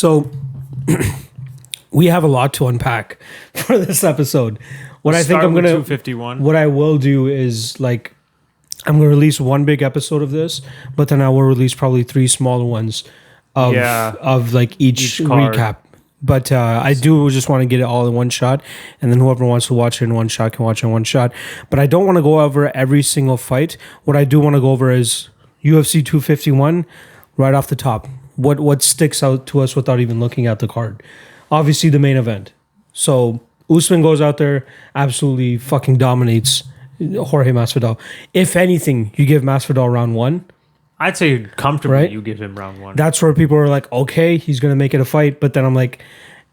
So we have a lot to unpack for this episode. What I think I'm gonna 251. What I will do is like I'm gonna release one big episode of this, but then I will release probably 3 smaller ones of like each card. recap. But I do just want to get it all in one shot, and then whoever wants to watch it in one shot can watch it in one shot. But I don't want to go over every single fight. What I do want to go over is UFC 251 right off the top. What sticks out to us without even looking at the card? Obviously, the main event. So Usman goes out there, absolutely fucking dominates Jorge Masvidal. If anything, you give Masvidal round 1. I'd say comfortably Right? you give him round 1. That's where people are like, okay, he's going to make it a fight. But then I'm like,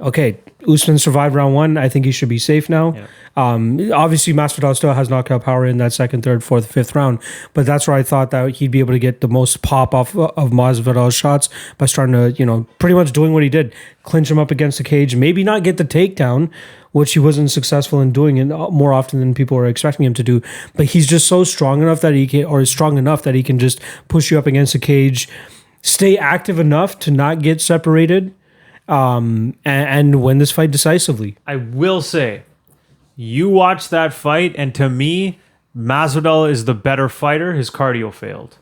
okay, Usman survived round 1. I think he should be safe now. Yeah. Obviously, Masvidal still has knockout power in that second, third, fourth, fifth round. But that's where I thought that he'd be able to get the most pop off of Masvidal's shots by starting to, pretty much doing what he did. Clinch him up against the cage. Maybe not get the takedown, which he wasn't successful in doing more often than people were expecting him to do. But he's just so strong enough that he can, or is strong enough that he can just push you up against the cage, stay active enough to not get separated, and win this fight decisively. I will say, you watch that fight, and to me, Masvidal is the better fighter. His cardio failed.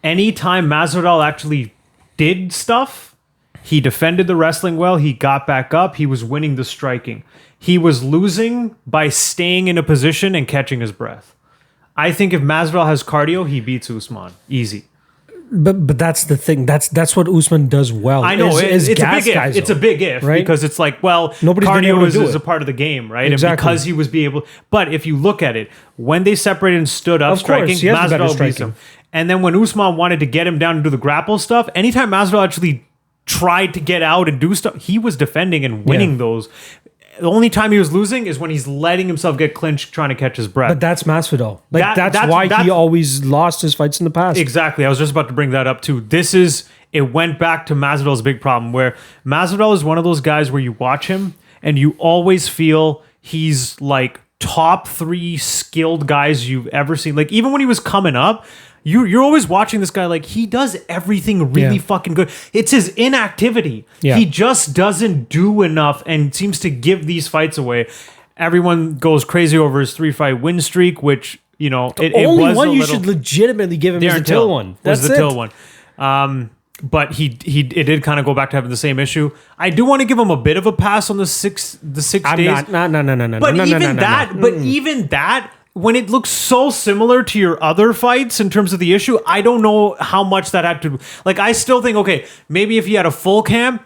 Anytime Masvidal actually did stuff, he defended the wrestling well. He got back up. He was winning the striking. He was losing by staying in a position and catching his breath. I think if Masvidal has cardio, he beats Usman. Easy. But that's the thing. That's what Usman does well. I know it's a big if. It's a big if, right? Because it's like, well, nobody's been able cardio to do is it. a part of the game, right? Exactly. And because he was able, but if you look at it, when they separated and stood up Of course, striking, he has the better Masvidal beats striking. him. And then when Usman wanted to get him down and do the grapple stuff, anytime Masvidal actually tried to get out and do stuff, he was defending and winning those. The only time he was losing is when he's letting himself get clinched trying to catch his breath. But that's Masvidal. Like that's why that's- he always lost his fights in the past. Exactly. I was just about to bring that up too. It went back to Masvidal's big problem where Masvidal is one of those guys where you watch him and you always feel he's like top 3 skilled guys you've ever seen. Like even when he was coming up, you're always watching this guy like he does everything really fucking good. It's his inactivity. Yeah. He just doesn't do enough and seems to give these fights away. Everyone goes crazy over his 3-fight win streak, which, it Only was one a you little, should legitimately give him is the Darren Till one. That's was the it. Till one. But it did kind of go back to having the same issue. I do want to give him a bit of a pass on the six days. I'm not. No. But even that, when it looks so similar to your other fights in terms of the issue, I don't know how much that had to. Like, I still think, okay, maybe if he had a full camp,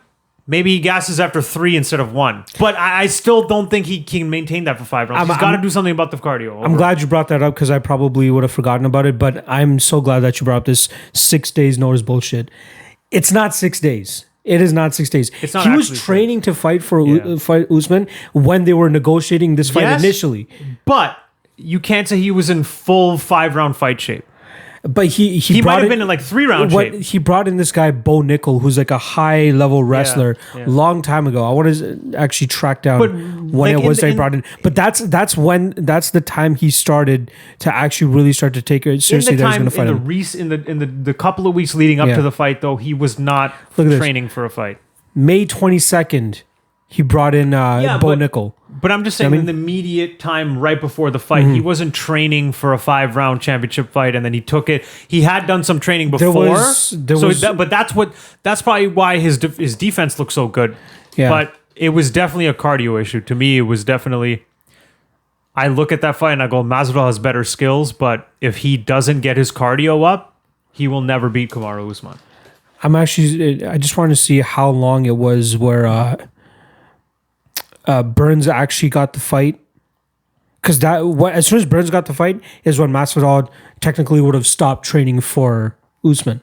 maybe he gasses after 3 instead of 1. But I still don't think he can maintain that for 5 rounds. He's got to do something about the cardio. I'm glad you brought that up because I probably would have forgotten about it. But I'm so glad that you brought up this 6 days notice bullshit. It's not 6 days. It is not 6 days. It's not he was actually training to fight for fight Usman when they were negotiating this fight initially. But you can't say he was in full 5-round fight shape. But he might have been in like 3-round shape. He brought in this guy Bo Nickel, who's like a high level wrestler, long time ago. I want to actually track down when it was that he brought in. But that's the time he started to actually really start to take it seriously. That he's going to fight him. In the couple of weeks leading up to the fight, though, he was not training for a fight. May 22nd, he brought in Bo Nickel. But I'm just saying, in the immediate time right before the fight, he wasn't training for a 5-round championship fight, and then he took it. He had done some training before, but that's probably why his defense looked so good. Yeah. But it was definitely a cardio issue. To me, it was definitely. I look at that fight and I go, Masvidal has better skills, but if he doesn't get his cardio up, he will never beat Kamaru Usman. I just wanted to see how long it was where. Burns actually got the fight, because as soon as Burns got the fight is when Masvidal technically would have stopped training for Usman.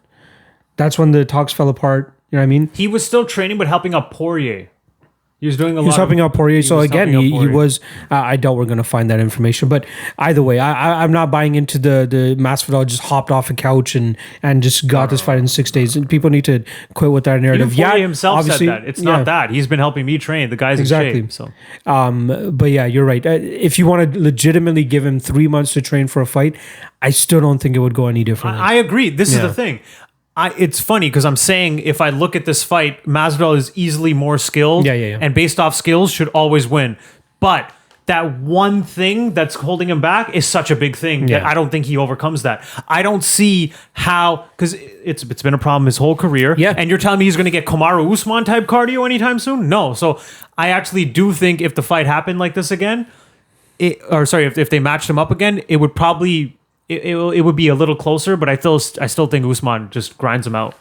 That's when the talks fell apart. You know what I mean? He was still training, but helping out Poirier. He was doing a lot. He was helping out Poirier. So again, he was. I doubt we're going to find that information. But either way, I'm not buying into the Masvidal just hopped off a couch and just got this fight in 6 days. And people need to quit with that narrative. Even Poirier himself said that. It's not that. He's been helping me train. The guy's exactly. in shape. So. But yeah, you're right. If you want to legitimately give him 3 months to train for a fight, I still don't think it would go any differently. I agree. This is the thing. It's funny because I'm saying if I look at this fight, Masvidal is easily more skilled. Yeah. And based off skills, should always win. But that one thing that's holding him back is such a big thing that I don't think he overcomes that. I don't see how, because it's been a problem his whole career. Yeah. And you're telling me he's going to get Kamaru Usman type cardio anytime soon? No. So I actually do think if the fight happened like this again, if they matched him up again, it would probably it would be a little closer. But I still think Usman just grinds him out.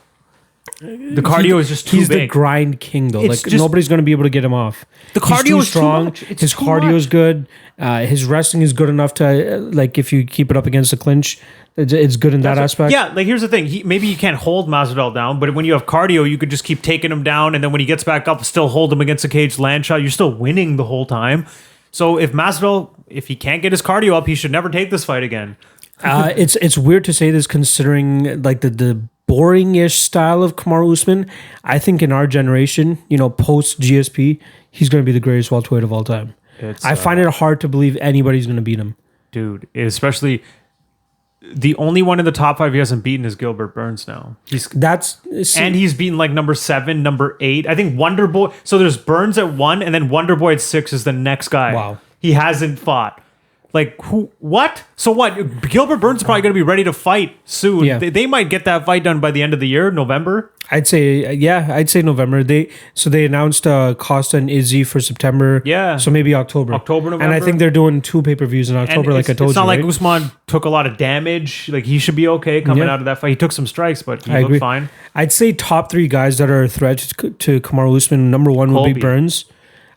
The cardio is just too he's big. the grind king though. It's Like just- nobody's going to be able to get him off. The cardio is too much. His cardio is good. His wrestling is good enough to like if you keep it up against the clinch, it's good in that aspect. Yeah, like here's the thing. Maybe you can't hold Masvidal down, but when you have cardio, you could just keep taking him down, and then when he gets back up, still hold him against a cage land shot. You're still winning the whole time. So if Masvidal, if he can't get his cardio up, he should never take this fight again. It's weird to say this considering like the boring-ish style of Kamaru Usman. I think in our generation, post GSP, he's going to be the greatest welterweight of all time. I find it hard to believe anybody's going to beat him. Dude, especially the only one in the top 5 he hasn't beaten is Gilbert Burns now. He's beaten like number 7, number 8. I think Wonder Boy. So there's Burns at 1, and then Wonder Boy at 6 is the next guy. Wow. He hasn't fought. Like who? What? So what? Gilbert Burns is probably going to be ready to fight soon. Yeah. They might get that fight done by the end of the year, November. I'd say November. They announced Costa and Izzy for September. Yeah. So maybe October. November. And I think they're doing 2 pay-per-views in October, like I told you. It's not like right? Usman took a lot of damage. Like he should be okay coming out of that fight. He took some strikes, but he looked fine. I'd say top 3 guys that are a threat to Kamaru Usman. Number 1 would be Burns.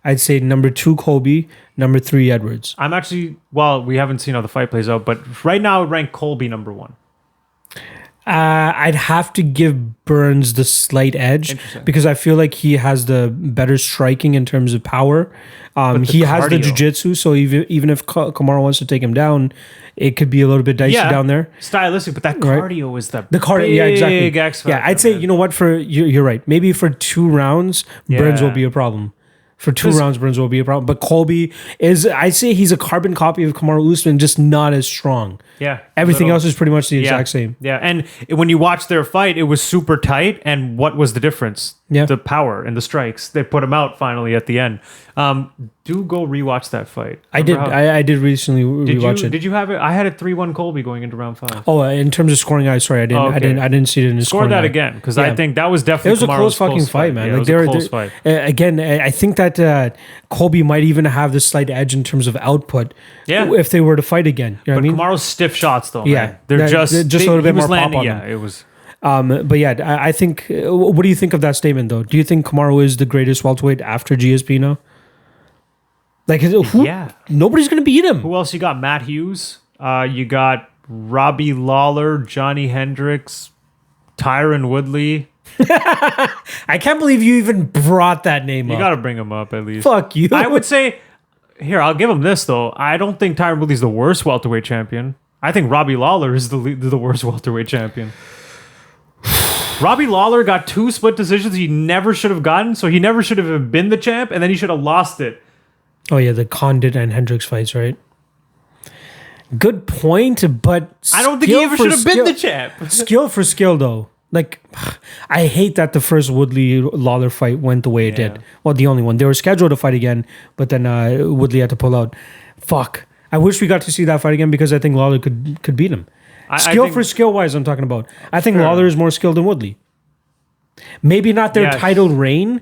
I'd say number 2 Colby. Number 3 Edwards. I'm actually, we haven't seen how the fight plays out, but right now I would rank Colby number 1. I'd have to give Burns the slight edge because I feel like he has the better striking in terms of power. He has the jiu-jitsu, so even if Kamaru wants to take him down, it could be a little bit dicey down there. Stylistic, but that cardio is the cardio. Yeah, exactly. X factor, I'd say you know what? You're right. Maybe for 2 rounds, Burns will be a problem. For 2 rounds, Burns will be a problem. But Colby I'd say he's a carbon copy of Kamaru Usman, just not as strong. Yeah. Everything else is pretty much the exact same. Yeah. And when you watch their fight, it was super tight. And what was the difference? Yeah. The power and the strikes. They put him out finally at the end. Do go rewatch that fight. I did recently rewatch it. Did you have it? I had a 3-1 Colby going into round 5. Oh, in terms of scoring, I didn't see it in the score that again because I think that was definitely it was a close fucking fight, man. Yeah, like it was a close fight. Again, I think that Colby might even have the slight edge in terms of output. Yeah. If they were to fight again, you know what I mean? Kamaru's stiff shots though. Yeah, man. They're just a little bit more pop on them. them. It was. But yeah, I think. What do you think of that statement though? Do you think Kamaru is the greatest welterweight after GSP now? Like, nobody's gonna beat him. Who else you got? Matt Hughes. You got Robbie Lawler, Johnny Hendricks, Tyron Woodley. I can't believe you even brought that name up. You got to bring him up at least. Fuck you. I would say, here, I'll give him this though. I don't think Tyron Woodley's the worst welterweight champion. I think Robbie Lawler is the worst welterweight champion. Robbie Lawler got 2 split decisions he never should have gotten, so he never should have been the champ, and then he should have lost it. Oh yeah, the Condit and Hendricks fights, right? Good point, but I don't think he ever should have been the champ. Skill for skill, though. Like, I hate that the first Woodley Lawler fight went the way it did. Well, the only one. They were scheduled to fight again, but then Woodley had to pull out. Fuck. I wish we got to see that fight again because I think Lawler could beat him. Skill for skill wise, I'm talking about. I think Lawler is more skilled than Woodley. Maybe not their titled reign,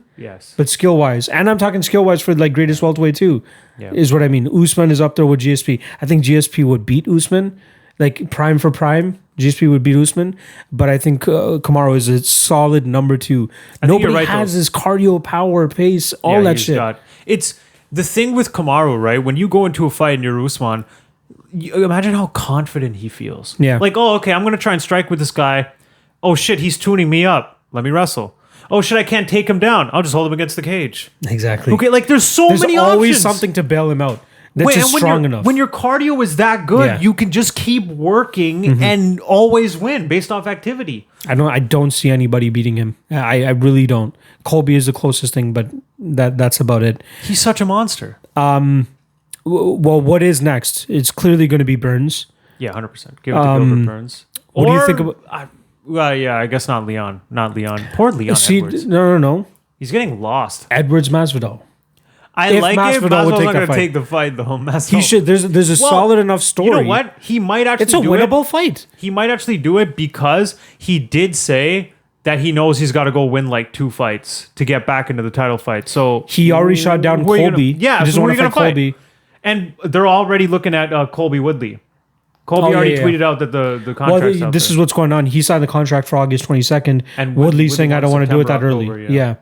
but skill wise. And I'm talking skill wise for like greatest welterweight too, is what I mean. Usman is up there with GSP. I think GSP would beat Usman, like prime for prime. GSP would beat Usman, but I think Kamaru is a solid number 2. Nobody has his cardio, power, pace, all that shit. It's the thing with Kamaru, right? When you go into a fight and you're Usman, you imagine how confident he feels. Yeah. Like, oh, okay, I'm going to try and strike with this guy. Oh, shit, he's tuning me up. Let me wrestle. Oh, shit, I can't take him down. I'll just hold him against the cage. Exactly. Okay, like there's many options. There's always something to bail him out. That's just strong enough. When your cardio is that good, you can just keep working and always win based off activity. I don't see anybody beating him. I really don't. Colby is the closest thing, but that's about it. He's such a monster. Well, what is next? It's clearly going to be Burns. Yeah, 100%. Give it to Gilbert Burns. What do you think about? Well, yeah, I guess not Leon. Not Leon. Poor Leon See, Edwards. no. He's getting lost. Edwards Masvidal. I If like it. Masvidal would Masvidal's take not that going to fight. take the fight, though. Masvidal. He should. There's a solid enough story. You know what? He might actually It's a do it. winnable fight. He might actually do it because he did say that he knows he's got to go win like 2 fights to get back into the title fight. So He already shot down who are you Colby. Gonna, yeah, he just so who are want you to going fight to fight? Colby. And they're already looking at Colby Woodley. Colby Oh, already yeah. tweeted out that the Well, contract's out this there. is what's going on. He signed the contract for August 22nd. And Woodley's Woodley saying, "I don't want wants to do it that September, early." October, Yeah.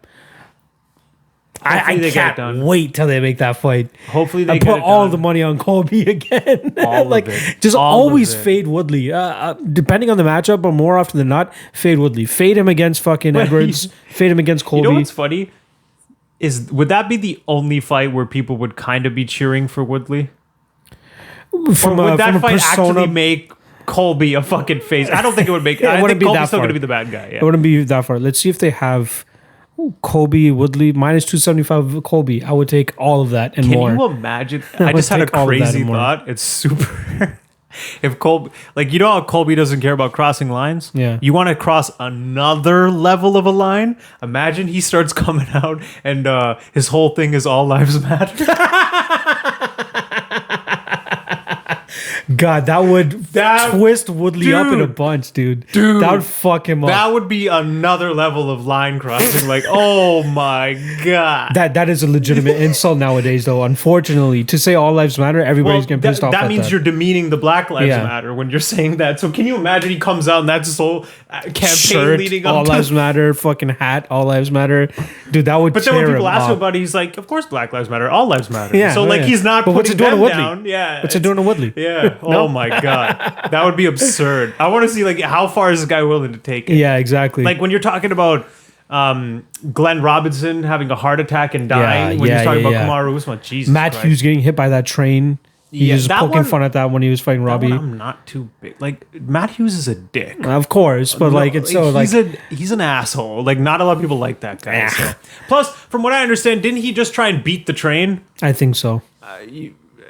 I Hopefully they get it can't done. wait till they make that fight. Hopefully they I get put it all done. the money on Colby again. All of like, it. just All of always it. fade Woodley. Depending on the matchup, but more often than not, fade Woodley. Fade him against fucking Edwards. Fade him against Colby. You know what's funny? Would that be the only fight where people would kind of be cheering for Woodley? from Or would a, that from a fight persona, actually make Colby a fucking face? I don't think it would make. It I wouldn't think be that Colby's still far. going to be the bad guy. it Yeah. wouldn't be that far. Let's see if they have Colby Woodley minus 275 Colby. I would take all of that and Can more. you imagine? I I just would had a take all of that crazy and more. thought. It's super. If Colby, like, you know how Colby doesn't care about crossing lines? Yeah. You want to cross another level of a line? Imagine he starts coming out and his whole thing is all lives matter. God, that would That- twist Woodley up in a Dude. bunch, dude. Dude. That would fuck him up. That would be another level of line crossing. Like, oh my God. That is a legitimate insult nowadays, though. Unfortunately, to say all lives matter, everybody's getting pissed off. that at means that. you're demeaning the Black Lives Yeah. Matter when you're saying that. So can you imagine he comes out and that's his whole campaign shirt, leading all up to. lives matter, fucking hat, all lives matter, dude. That would. But then when tear people him ask him up. about it, he's like, "Of course, Black Lives Matter. All lives matter." Yeah, so like yeah. he's not But what's putting it doing to them Woodley? down. Yeah, What's it doing to Woodley? Yeah. Oh my God, that would be absurd. I want to see like how far is this guy willing to take it? Yeah, exactly. Like when you're talking about Glenn Robinson having a heart attack and dying. When you're talking about Kamaru Usman, Jesus Matt Christ. Hughes getting hit by that train. He Yeah, was that poking one- fun at that when he was fighting That Robbie. one I'm not too big. Like Matt Hughes is a dick. Of course, but like it's so like he's an asshole. Like not a lot of people like that guy. So. Plus, from what I understand, didn't he just try and beat the train? I think so.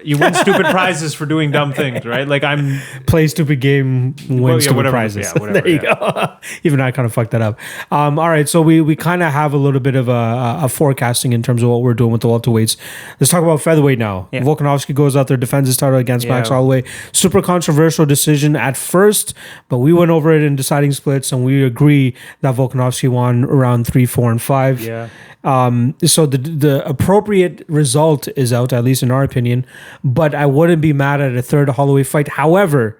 You win stupid prizes for doing dumb things, right? Like I'm Play stupid game, win stupid whatever, prizes. yeah, whatever, there you go. Even I kind of fucked that up. All right, so we kind of have a little bit of a forecasting in terms of what we're doing with the welterweights. Let's talk about featherweight now. Yeah. Volkanovski goes out there, defends his title against Max Yeah. Holloway. Super controversial decision at first, but we went over it in deciding splits, and we agree that Volkanovski won around 3, 4, and 5. yeah. So the appropriate result is out, at least in our opinion. But I wouldn't be mad at a third Holloway fight. However,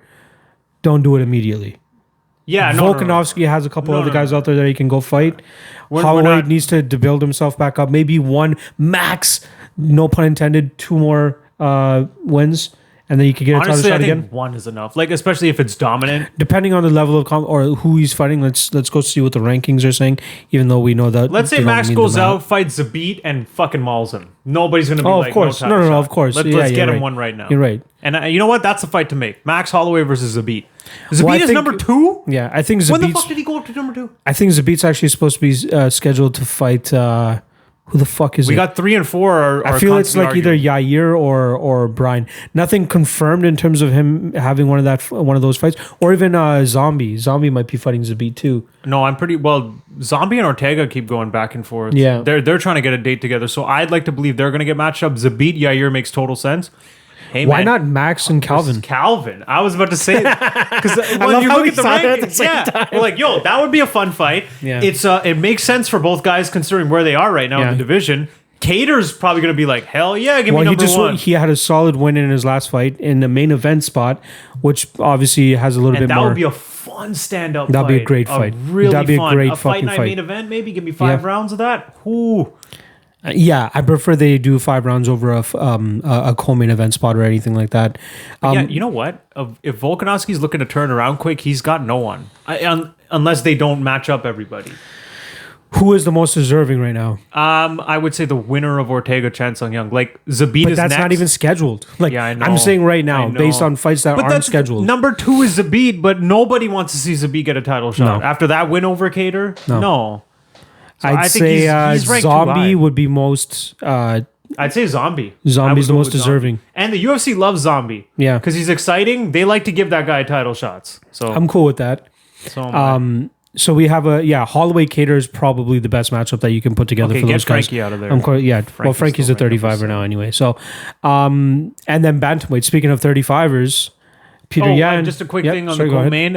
don't do it immediately. Yeah, Volkanovski has a couple other guys out there that he can go fight. We're Holloway not- needs to build himself back up. Maybe one max, no pun intended, 2 more wins, and then you could get a title Honestly, I shot think again. one is enough. Like especially if it's dominant. Depending on the level of or who he's fighting, let's go see what the rankings are saying. Even though we know that. Let's say they don't Max mean goes them out, fights Zabit, and fucking mauls him. Nobody's gonna be Oh, like, of course. no, No, title no, shot. of course. Let's Yeah, get you're him right. one right now. You're right. And you know what? That's the fight to make. Max Holloway versus Zabit. Zabit Well, I is think- number 2. Yeah, I think When the Zabit's. fuck did he go up to number 2? I think Zabit's actually supposed to be scheduled to fight. Who the fuck is We it? got 3 and 4. Are I feel it's like constantly either Yair or Brian. Nothing confirmed in terms of him having one of those fights, or even Zombie. Zombie might be fighting Zabit too. No, I'm pretty well. Zombie and Ortega keep going back and forth. Yeah. they're trying to get a date together. So I'd like to believe they're going to get matched up. Zabit Yair makes total sense. Hey, Why man, not Max and Calvin? Calvin. I was about to say because love when you how look we at the said it at the rankings, same yeah, time. we're like, yo, that would be a fun fight. Yeah. It's it makes sense for both guys considering where they are right now Yeah. in the division. Cater's probably going to be like, hell yeah, give me Well, number 1. he had a solid win in his last fight in the main event spot, which obviously has a little And bit that more. would be a fun stand-up That'd fight. be a great fight. Really That'd be a fun. great a fight fucking night fight. main event, maybe. Give me 5 Yeah. rounds of that. Ooh. Yeah, I prefer they do 5 rounds over a co-main event spot or anything like that. Yeah, you know what? If Volkanovski's looking to turn around quick, he's got no one. Unless they don't match up everybody. Who is the most deserving right now? I would say the winner of Ortega Chan Sung Young. Like Zabit But is that's next. not even scheduled. Like Yeah, I know. I'm saying right I now, know. based on fights that But aren't that's scheduled. Number 2 is Zabit, but nobody wants to see Zabit get a title shot No. after that win over Cater. No. So I'd I think say he's ranked too Zombie high. would be most. I'd say Zombie. Zombie's I would the go most with Zombie. deserving. And the UFC loves Zombie. Yeah. Because he's exciting. They like to give that guy title shots. So I'm cool with that. So am I. So we have Holloway Cater is probably the best matchup that you can put together for get those guys. Frankie out of there. Well, Frankie's a 35er now anyway. So, and then bantamweight. Speaking of 35ers, Peter Yan. Just a quick thing on the co-main.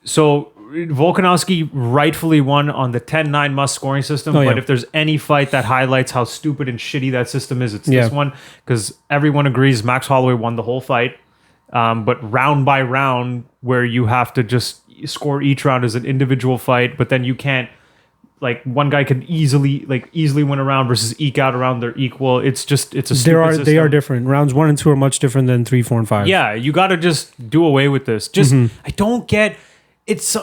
So Volkanovski rightfully won on the 10-9 must scoring system. But if there's any fight that highlights how stupid and shitty that system is, it's this one, because everyone agrees Max Holloway won the whole fight. But round by round, where you have to just score each round as an individual fight, but then you can't, like, one guy can easily win a round versus eke out a round they're equal. It's a stupid system. They are different. Rounds 1 and 2 are much different than 3, 4, and 5. Yeah, you got to just do away with this. I don't get it's.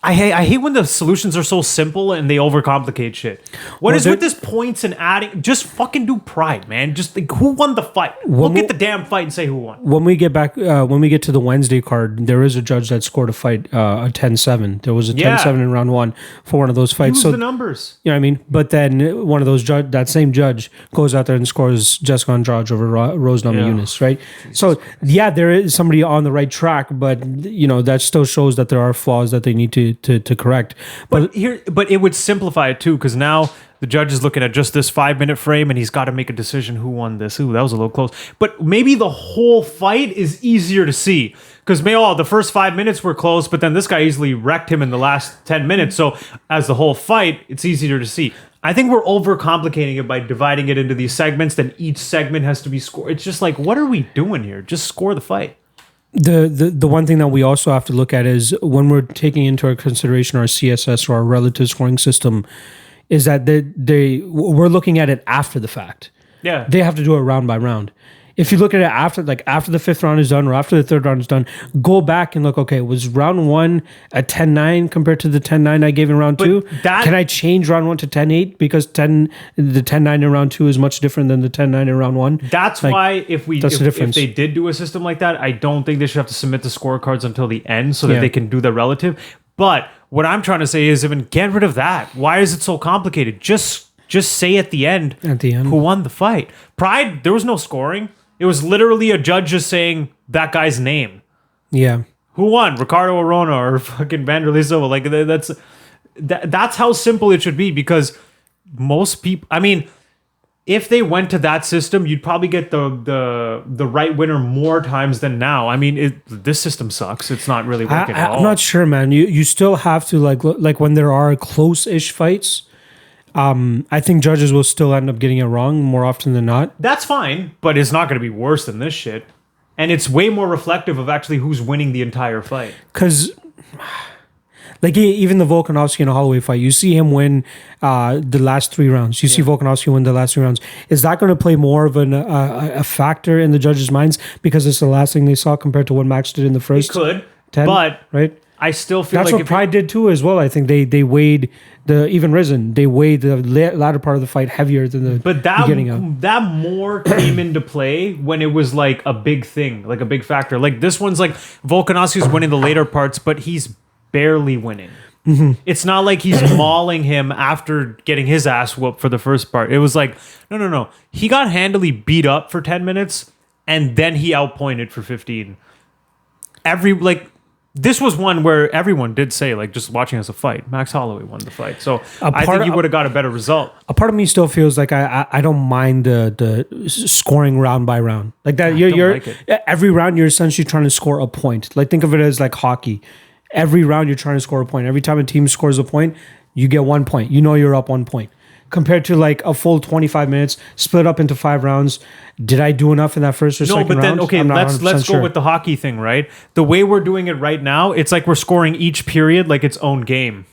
I hate when the solutions are so simple and they overcomplicate shit. What is with this points and adding? Just fucking do pride, man. Just like, who won the fight? Look at the damn fight and say who won. When we get to the Wednesday card, there is a judge that scored a fight, a 10-7. There was a 10-7 in round 1 for one of those fights. Use the numbers. You know what I mean? But then one of those that same judge goes out there and scores Jessica Andrade over Rose Namajunas, right? Jesus Christ. There is somebody on the right track, but that still shows that there are flaws that they need to correct. But it would simplify it too, because now the judge is looking at just this 5-minute frame and he's got to make a decision who won this. Ooh, that was a little close. But maybe the whole fight is easier to see, because the first 5 minutes were close, but then this guy easily wrecked him in the last 10 minutes. So as the whole fight, it's easier to see. I think we're overcomplicating it by dividing it into these segments. Then each segment has to be scored. It's just like, what are we doing here? Just score the fight. The one thing that we also have to look at is when we're taking into our consideration our CSS or our relative scoring system, is that we're looking at it after the fact. Yeah, they have to do it round by round. If you look at it after the 5th round is done or after the 3rd round is done, go back and look, okay, was round 1 a 10-9 compared to the 10-9 I gave in round 2? Can I change round 1 to 10-8 because the 10-9 in round 2 is much different than the 10-9 in round 1? That's why if they did do a system like that, I don't think they should have to submit the scorecards until the end so that they can do the relative. But what I'm trying to say is, even get rid of that. Why is it so complicated? Just say at the end who won the fight. Pride, there was no scoring. It was literally a judge just saying that guy's name. Yeah. Who won? Ricardo Arona or fucking Vanderlei Silva? Like, that's how simple it should be, because most people, I mean, if they went to that system, you'd probably get the right winner more times than now. I mean, this system sucks. It's not really working at all. I'm not sure, man. You still have to, like when there are close-ish fights, I think judges will still end up getting it wrong more often than not. That's fine, but it's not going to be worse than this shit. And it's way more reflective of actually who's winning the entire fight. Because, like, even the Volkanovski and Holloway fight, you see him win the last 3 rounds. You see Volkanovski win the last 3 rounds. Is that going to play more of a factor in the judges' minds because it's the last thing they saw compared to what Max did in the first? It could, 10, but right? I still feel that's like what Pride did too as well. I think they weighed even Risen. They weighed the latter part of the fight heavier than the beginning of. That more came into play when it was like a big thing, like a big factor. Like this one's like Volkanovski's winning the later parts, but he's barely winning. Mm-hmm. It's not like he's mauling him after getting his ass whooped for the first part. It was like, no. He got handily beat up for 10 minutes and then he outpointed for 15. This was one where everyone did say, like, just watching us a fight, Max Holloway won the fight. So I think he would have got a better result. A part of me still feels like I don't mind the scoring round by round. Like that, every round you're essentially trying to score a point. Like, think of it as like hockey. Every round you're trying to score a point. Every time a team scores a point, you get 1 point. You know you're up 1 point. Compared to like a full 25 minutes, split up into 5 rounds. Did I do enough in that first or second round? No, but then, okay, let's go with the hockey thing, right? The way we're doing it right now, it's like we're scoring each period like its own game.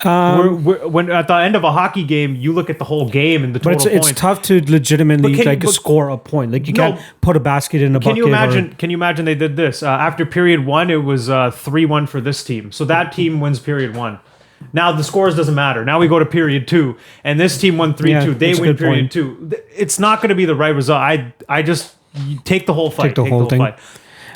When at the end of a hockey game, you look at the whole game and the total points. But it's tough to legitimately score a point. Like you can't put a basket in a bucket. Can you imagine they did this? After period 1, it was 3-1 for this team. So that team wins period 1. Now the scores doesn't matter. Now we go to period 2, and this team won 3-2. They win period 2. It's not going to be the right result. I just take the whole fight. Take the whole thing. Fight.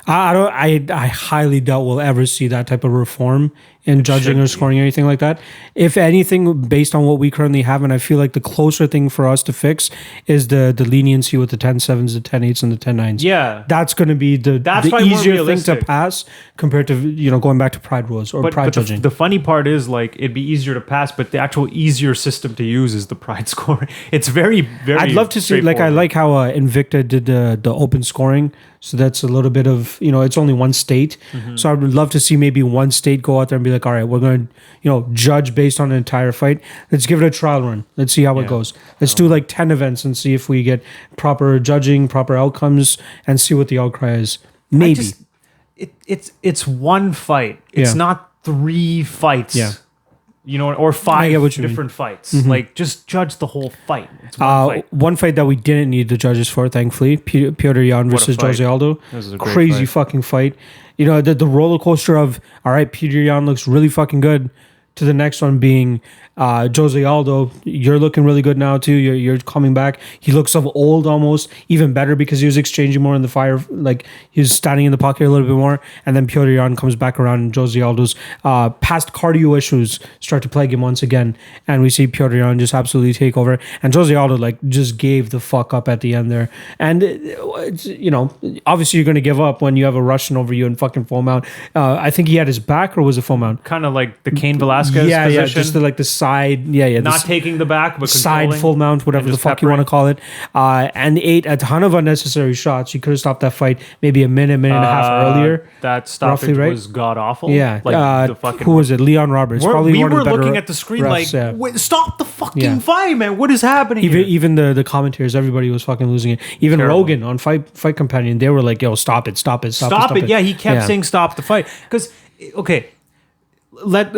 I highly doubt we'll ever see that type of reform in judging or be. scoring or anything like that. If anything, based on what we currently have, and I feel like the closer thing for us to fix is the leniency with the 10-7s, the 10-8s, and the 10-9s. Yeah. That's going to be the probably more easier thing to realistic. pass compared to, going back to pride rules or pride judging. The funny part is, like, it'd be easier to pass, but the actual easier system to use is the pride scoring. It's very, very. I'd love to see, like, I like how Invicta did the open scoring. So that's a little bit of, it's only one state. Mm-hmm. So I would love to see maybe one state go out there and be like, all right, we're going to, judge based on an entire fight. Let's give it a trial run. Let's see how it goes. Let's do like 10 events and see if we get proper judging, proper outcomes, and see what the outcry is. Maybe. It's one fight. It's not 3 fights. Yeah. Or 5 what you different fights. Like, just judge the whole fight. It's one fight. One fight that we didn't need the judges for, thankfully, Petr Yan versus fight. Jose Aldo. This is a great Crazy fight. fucking fight. The roller coaster of, all right, Petr Yan looks really fucking good, to the next one being Jose Aldo. You're looking really good now too. You're coming back. He looks of old almost, even better because he was exchanging more in the fire. Like, he was standing in the pocket a little bit more. And then Petr Yan comes back around, and Jose Aldo's past cardio issues start to plague him once again. And we see Petr Yan just absolutely take over. And Jose Aldo just gave the fuck up at the end there. And obviously you're going to give up when you have a Russian over you in fucking full mount. I think he had his back, or was it full mount? Kind of like the Cain Velasquez position. Yeah, just the side. Not taking the back, but side controlling. full mount, whatever the fuck you want to call it, and ate a ton of unnecessary shots. You could have stopped that fight maybe a minute and a half earlier. That stoppage roughly, right? was god awful. Yeah, the fucking. who was it? Leon Roberts. We one of were the better looking at the screen refs, Wait, stop the fucking fight, man! What is happening? Even the commentators, everybody was fucking losing it. Even Terrible. Rogan on Fight Companion, they were like, "Yo, stop it! Yeah, he kept saying stop the fight because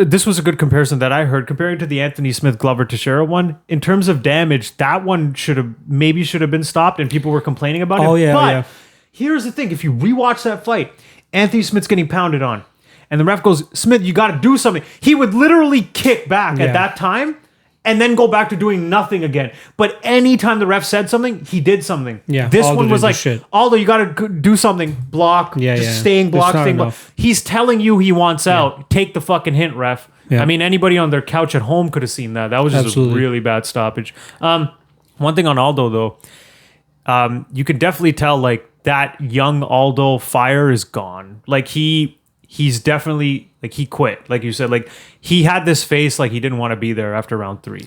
this was a good comparison that I heard comparing to the Anthony Smith Glover Teixeira one. In terms of damage, that one should have been stopped, and people were complaining about it. Oh yeah, but here's the thing: if you rewatch that fight, Anthony Smith's getting pounded on, and the ref goes, "Smith, you got to do something." He would literally kick back at that time, and then go back to doing nothing again. But anytime the ref said something, he did something. Yeah, this Aldo one was did like, the shit. Aldo, you got to do something. Block. Staying block. It's not Staying block. enough. He's telling you he wants out. Take the fucking hint, ref. Yeah. I mean, anybody on their couch at home could have seen that. That was just Absolutely. a really bad stoppage. One thing on Aldo, though, you can definitely tell, like, that young Aldo fire is gone. Like, he's definitely, like, he quit. Like you said, like, he had this face like he didn't want to be there after round 3.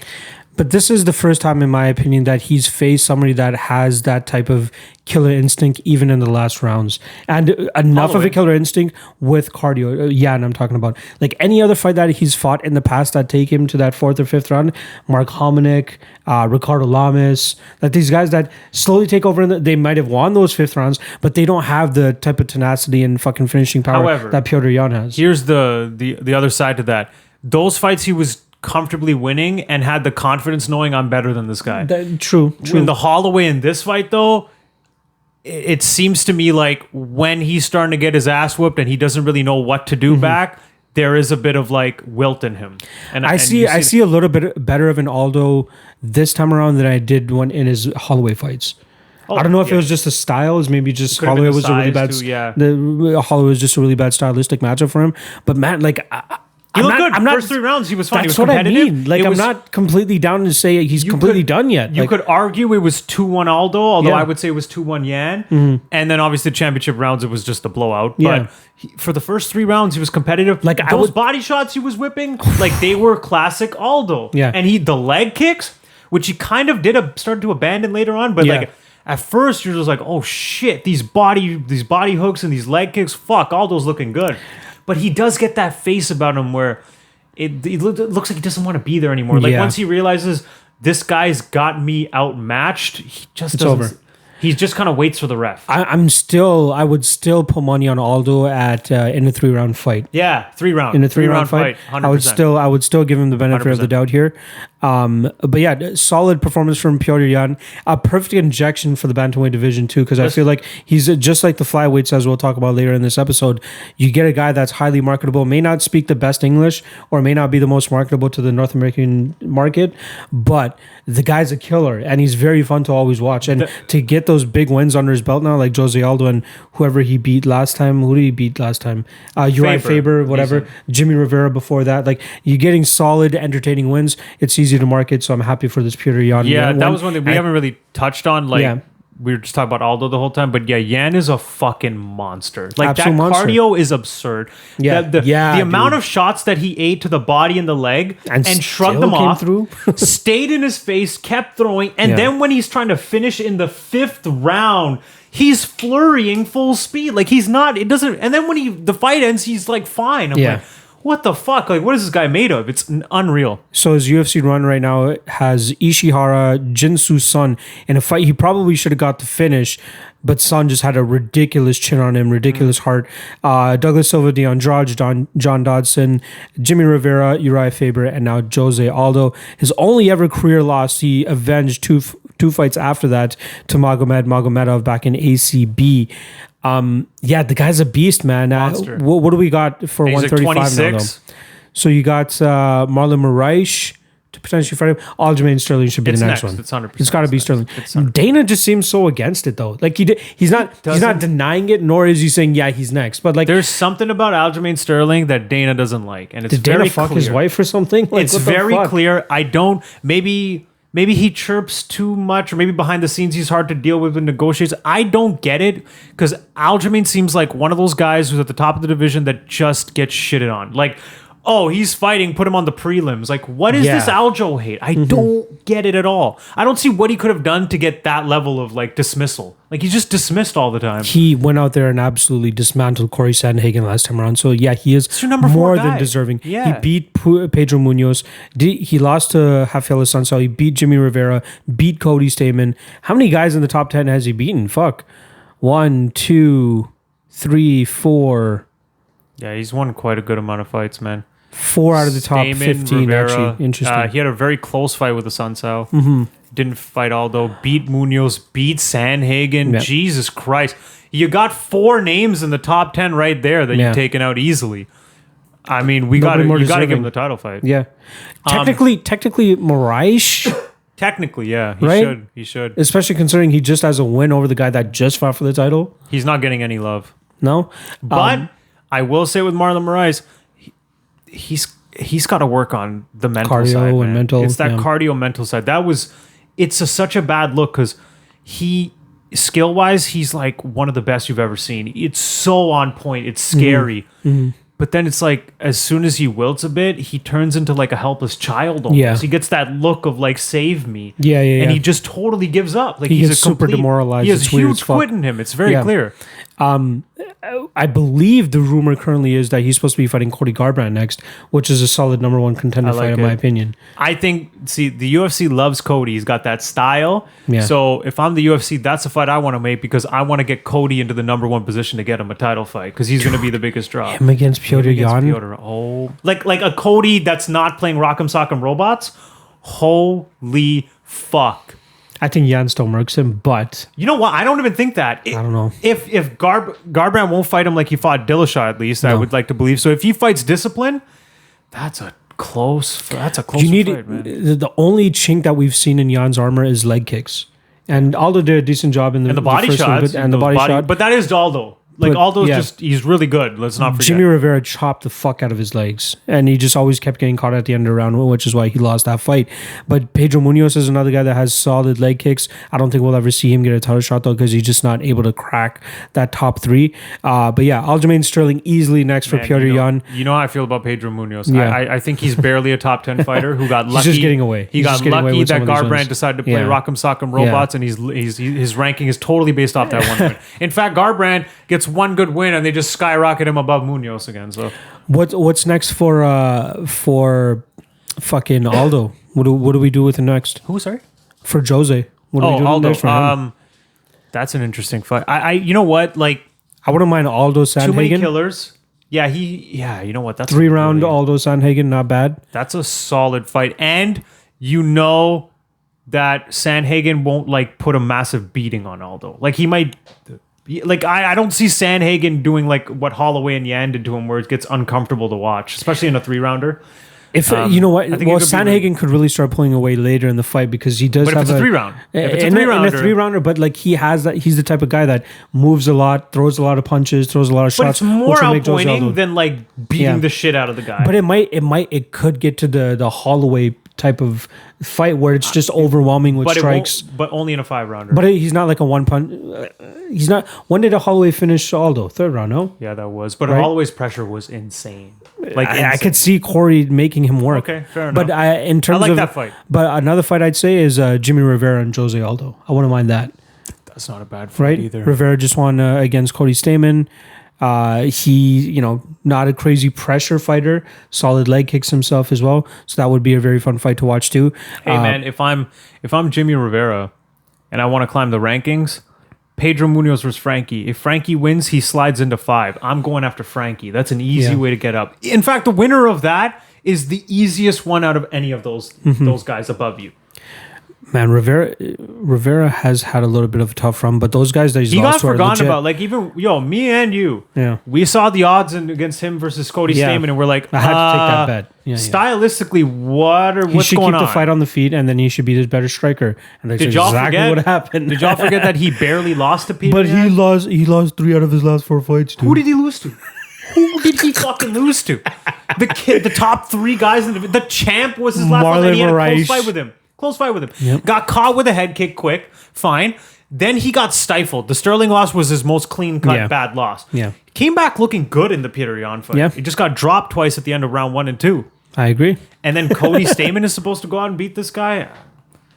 But this is the first time, in my opinion, that he's faced somebody that has that type of killer instinct, even in the last rounds. And enough of a killer instinct with cardio. And I'm talking about, like, any other fight that he's fought in the past that take him to that 4th or 5th round. Mark Hominick, Ricardo Lamas, that these guys that slowly take over, they might have won those 5th rounds, but they don't have the type of tenacity and fucking finishing power that Petr Yan has. Here's the other side to that. Those fights he was comfortably winning and had the confidence knowing I'm better than this guy. True. In the Holloway in this fight, though, it seems to me like when he's starting to get his ass whooped and he doesn't really know what to do back, there is a bit of like wilt in him. And I see a little bit better of an Aldo this time around than I did when in his Holloway fights. I don't know if it was just the styles, maybe just Holloway was a really bad. Holloway was just a really bad stylistic matchup for him. But man, like. He looked good. First 3 rounds, he was fine. That's he was competitive. What I mean. Like, I'm not completely down to say he's completely done yet. You could argue it was 2-1 Aldo, although I would say it was 2-1 Yan. And then obviously the championship rounds, it was just a blowout. But for the first 3 rounds, he was competitive. Like, those body shots he was whipping, like, they were classic Aldo. Yeah. And the leg kicks, which he kind of started to abandon later on, but like, at first you're just like, oh shit, these body hooks and these leg kicks, fuck, Aldo's looking good. But he does get that face about him where it looks like he doesn't want to be there anymore. Like, once he realizes this guy's got me outmatched, he just doesn't. Over. He just kind of waits for the ref. I would still put money on Aldo at in a 3-round fight. Yeah, 3 round. In a 3-round fight, 100%. I would still give him the benefit 100%. Of the doubt here. But yeah, solid performance from Piotr Jan. A perfect injection for the bantamweight division too, because I feel like he's just like the flyweights, as we'll talk about later in this episode. You get a guy that's highly marketable, may not speak the best English or may not be the most marketable to the North American market, but the guy's a killer and he's very fun to always watch. And to get those big wins under his belt now, like Jose Aldo and whoever he beat last time. Who did he beat last time? Uriah Faber, whatever. Jimmy Rivera before that. Like, you're getting solid, entertaining wins. It's easy to market, so I'm happy for this Piotr Jan. Yeah, that was one thing we haven't really touched on. Like, we were just talking about Aldo the whole time, but yeah, Yan is a fucking monster. Like, absolute that cardio is absurd. Yeah, the amount of shots that he ate to the body and the leg and shrugged them off, stayed in his face, kept throwing, and then when he's trying to finish in the 5th round, he's flurrying full speed. Like, he's not. It doesn't. And then when the fight ends, he's like fine. I'm like, what the fuck? Like, what is this guy made of? It's unreal. So his UFC run right now has Ishihara, Jinsu Sun in a fight he probably should have got the finish, but Sun just had a ridiculous chin on him, ridiculous heart. Douglas Silva, de Andrade, John Dodson, Jimmy Rivera, Uriah Faber, and now Jose Aldo. His only ever career loss, he avenged two fights after that to Magomedov back in ACB. The guy's a beast, man. What do we got for 135 now, though? So you got Marlon Moraes to potentially fight him. Aljamain Sterling should be the next one. It's 100%. It's got to be Sterling. Dana just seems so against it, though. Like, he's not denying it, nor is he saying he's next. But like, there's something about Aljamain Sterling that Dana doesn't like, and it's did very Dana fuck clear. his wife or something? Like, it's very clear. I don't. Maybe he chirps too much, or maybe behind the scenes he's hard to deal with and negotiates. I don't get it, because Aljamain seems like one of those guys who's at the top of the division that just gets shitted on. Like, oh, he's fighting, put him on the prelims. Like, what is this Aljo hate? I don't get it at all. I don't see what he could have done to get that level of, like, dismissal. Like, he's just dismissed all the time. He went out there and absolutely dismantled Corey Sandhagen last time around. So, yeah, he is more than deserving. Yeah. He beat Pedro Munoz. He lost to Rafael Sansao. He beat Jimmy Rivera. Beat Cody Stamen. How many guys in the top 10 has he beaten? Fuck. 1, 2, 3, 4. Yeah, he's won quite a good amount of fights, man. 4 out of the top 15, Rivera, actually. Interesting. He had a very close fight with the Sansao. Didn't fight Aldo. Beat Munoz. Beat Sandhagen. Yep. Jesus Christ. You got 4 names in the top 10 right there that you've taken out easily. I mean, you got to give him the title fight. Yeah. Technically, Moraes... Technically, yeah. He should. Especially considering he just has a win over the guy that just fought for the title. He's not getting any love. No? But I will say with Marlon Moraes, he's got to work on the mental cardio side, man. And mental. It's that cardio mental side. It's such a bad look, because skill wise, he's like one of the best you've ever seen. It's so on point. It's scary. But then it's like, as soon as he wilts a bit, he turns into like a helpless child almost. Yeah. He gets that look of like, save me. And he just totally gives up. Like, he's super demoralized. He has huge quit in him. It's very clear. I believe the rumor currently is that he's supposed to be fighting Cody Garbrandt next, which is a solid number 1 contender fight in my opinion. I think, the UFC loves Cody. He's got that style. Yeah. So if I'm the UFC, that's a fight I want to make, because I want to get Cody into the number 1 position to get him a title fight, because he's going to be the biggest draw. Him against Piotr Jan? Oh, like a Cody that's not playing Rock'em Sock'em Robots? Holy fuck. I think Jan still murks him, but... You know what? I don't even think that. I don't know. If Garbrandt won't fight him like he fought Dillashaw, at least, I would like to believe. So if he fights Discipline, that's a close fight, man. The only chink that we've seen in Jan's armor is leg kicks. And Aldo did a decent job in the body shots. And the body shot. But that is Aldo. Like, Aldo's he's really good. Let's not forget. Jimmy Rivera chopped the fuck out of his legs, and he just always kept getting caught at the end of the round, which is why he lost that fight. But Pedro Munoz is another guy that has solid leg kicks. I don't think we'll ever see him get a title shot, though, because he's just not able to crack that top 3. But yeah, Aljamain Sterling easily next for Piotr Jan. You know how I feel about Pedro Munoz. Yeah. I think he's barely a top 10 fighter who got lucky. He's just getting away. He got lucky that Garbrandt decided to play Rock'em Sock'em Robots, and his ranking is totally based off that one win. In fact, Garbrandt gets one good win, and they just skyrocket him above Munoz again. So what's next for fucking Aldo? What do we do with him next? Who? Sorry, for Jose. What do we do Aldo. Next for him? That's an interesting fight. I you know what? Like, I wouldn't mind Aldo Sandhagen. Too many killers. Yeah, you know what? That's 3-round Aldo Sandhagen, not bad. That's a solid fight. And you know that Sandhagen won't like put a massive beating on Aldo. Like he might, like I don't see Sandhagen doing like what Holloway and Yan did to him, where it gets uncomfortable to watch, especially in a 3-rounder. If you know what, well, Sandhagen could really start pulling away later in the fight because he does. But have if it's a 3-round, if it's a 3-rounder, in a 3-rounder, but like he has that, he's the type of guy that moves a lot, throws a lot of punches, throws a lot of shots. But it's more outpointing than like beating the shit out of the guy. But it could get to the Holloway type of fight where it's just overwhelming with strikes. But only in a 5-rounder. But he's not like a one punch. He's not. When did Holloway finish Aldo? 3rd round, no? Yeah, that was. But Holloway's pressure was insane. Like I could see Corey making him work. Okay, fair enough. But in terms of that fight. But another fight I'd say is Jimmy Rivera and Jose Aldo. I wouldn't mind that. That's not a bad fight either. Rivera just won against Cody Stamen. He, not a crazy pressure fighter, solid leg kicks himself as well. So that would be a very fun fight to watch too. Hey man, if I'm Jimmy Rivera and I want to climb the rankings, Pedro Munoz versus Frankie. If Frankie wins, he slides into 5. I'm going after Frankie. That's an easy way to get up. In fact, the winner of that is the easiest one out of any of those guys above you. Man, Rivera has had a little bit of a tough run, but those guys that he got forgotten about. Like even me and you, we saw the odds against him versus Cody Stamen, and we're like, I had to take that bet. Stylistically, what's going on? He should keep the fight on the feet, and then he should be his better striker. And that's exactly what happened. Did y'all forget that he barely lost to people? But he lost 3 out of his last 4 fights. Dude. Who did he lose to? Who did he fucking lose to? The top 3 guys in the champ was his last one, and he had a close fight with him. Yep. Got caught with a head kick quick. Fine. Then he got stifled. The Sterling loss was his most clean-cut bad loss. Yeah. Came back looking good in the Peter Yan fight. Yeah. He just got dropped twice at the end of round 1 and 2. I agree. And then Cody Stamen is supposed to go out and beat this guy